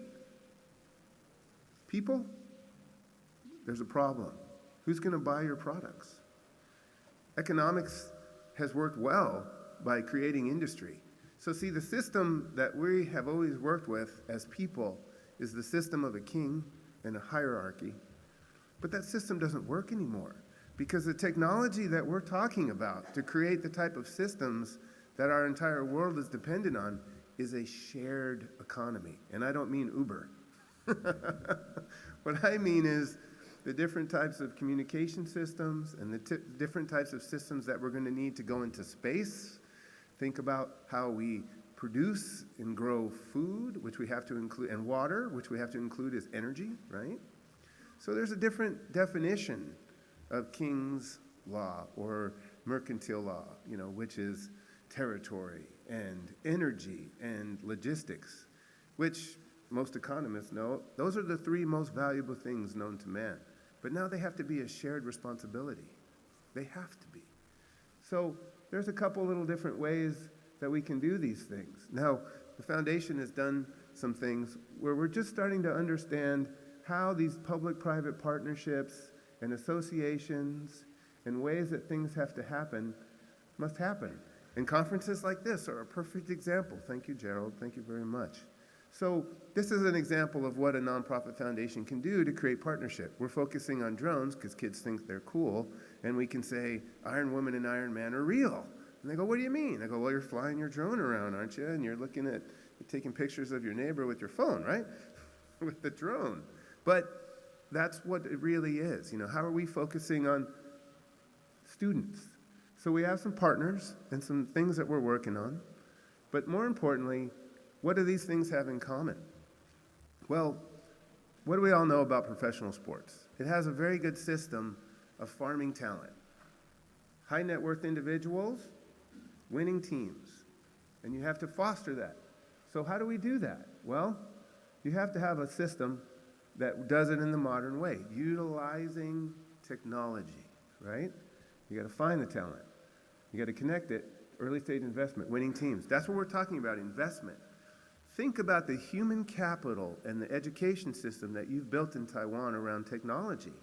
people? There's a problem. Who's going to buy your products? Economics has worked well by creating industry. So see, the system that we have always worked with as people is the system of a king and a hierarchy. But that system doesn't work anymore, because the technology that we're talking about to create the type of systems that our entire world is dependent on is a shared economy. And I don't mean Uber. What I mean is the different types of communication systems and the different types of systems that we're going to need to go into space. Think about how we produce and grow food, which we have to include, and water, which we have to include as energy, right? So there's a different definition of King's law or mercantile law, which is territory and energy and logistics, which most economists know those are the three most valuable things known to man. But now they have to be a shared responsibility. They have to be. So there's a couple little different ways that we can do these things. Now, the foundation has done some things where we're just starting to understand how these public-private partnerships and associations and ways that things have to happen must happen. And conferences like this are a perfect example. Thank you, Gerald. Thank you very much. So this is an example of what a nonprofit foundation can do to create partnership. We're focusing on drones because kids think they're cool, and we can say Iron Woman and Iron Man are real. And they go, what do you mean? I go, well, you're flying your drone around, aren't you? And you're taking pictures of your neighbor with your phone, right? With the drone. But that's what it really is. How are we focusing on students? So we have some partners and some things that we're working on. But more importantly, what do these things have in common? Well, what do we all know about professional sports? It has a very good system of farming talent. High net worth individuals, winning teams. And you have to foster that. So how do we do that? Well, you have to have a system that does it in the modern way, utilizing technology, right? You got to find the talent. You got to connect it, early stage investment, winning teams. That's what we're talking about, investment. Think about the human capital and the education system that you've built in Taiwan around technology.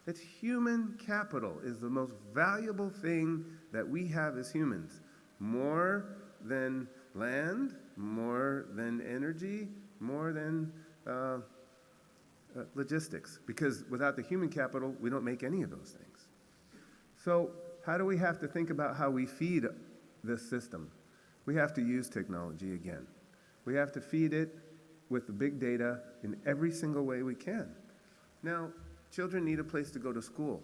That human capital is the most valuable thing that we have as humans. More than land, more than energy, more than logistics, because without the human capital, we don't make any of those things. So how do we have to think about how we feed this system? We have to use technology again. We have to feed it with the big data in every single way we can. Now, children need a place to go to school,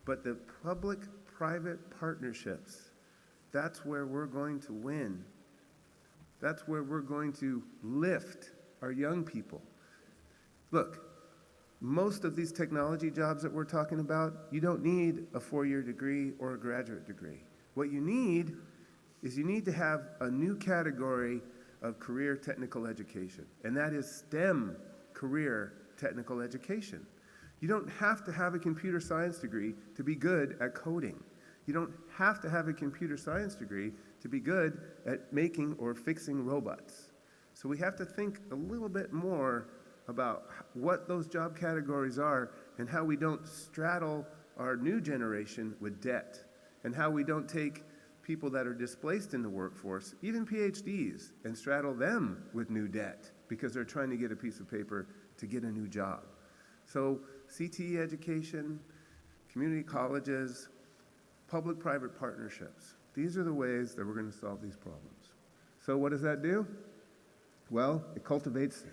but the public-private partnerships, that's where we're going to win. That's where we're going to lift our young people. Look, most of these technology jobs that we're talking about, you don't need a 4-year degree or a graduate degree. What you need is you need to have a new category of career technical education, and that is STEM career technical education. You don't have to have a computer science degree to be good at coding. You don't have to have a computer science degree to be good at making or fixing robots. So we have to think a little bit more about what those job categories are and how we don't straddle our new generation with debt, and how we don't take people that are displaced in the workforce, even PhDs, and straddle them with new debt because they're trying to get a piece of paper to get a new job. So CTE education, community colleges, public-private partnerships, these are the ways that we're going to solve these problems. So what does that do? Well, it cultivates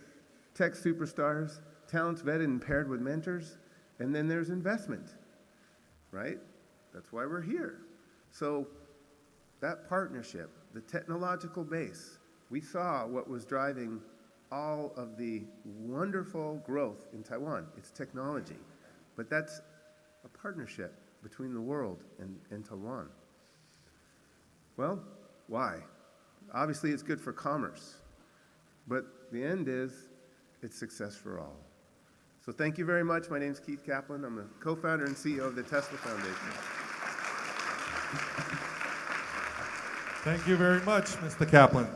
tech superstars, talents vetted and paired with mentors, and then there's investment, right? That's why we're here. So that partnership, the technological base, we saw what was driving all of the wonderful growth in Taiwan. It's technology, but that's a partnership between the world and Taiwan. Well, why? Obviously, it's good for commerce, but the end is it's success for all. So thank you very much. My name is Keith Kaplan. I'm the co-founder and CEO of the Tesla Foundation. Thank you very much, Mr. Kaplan.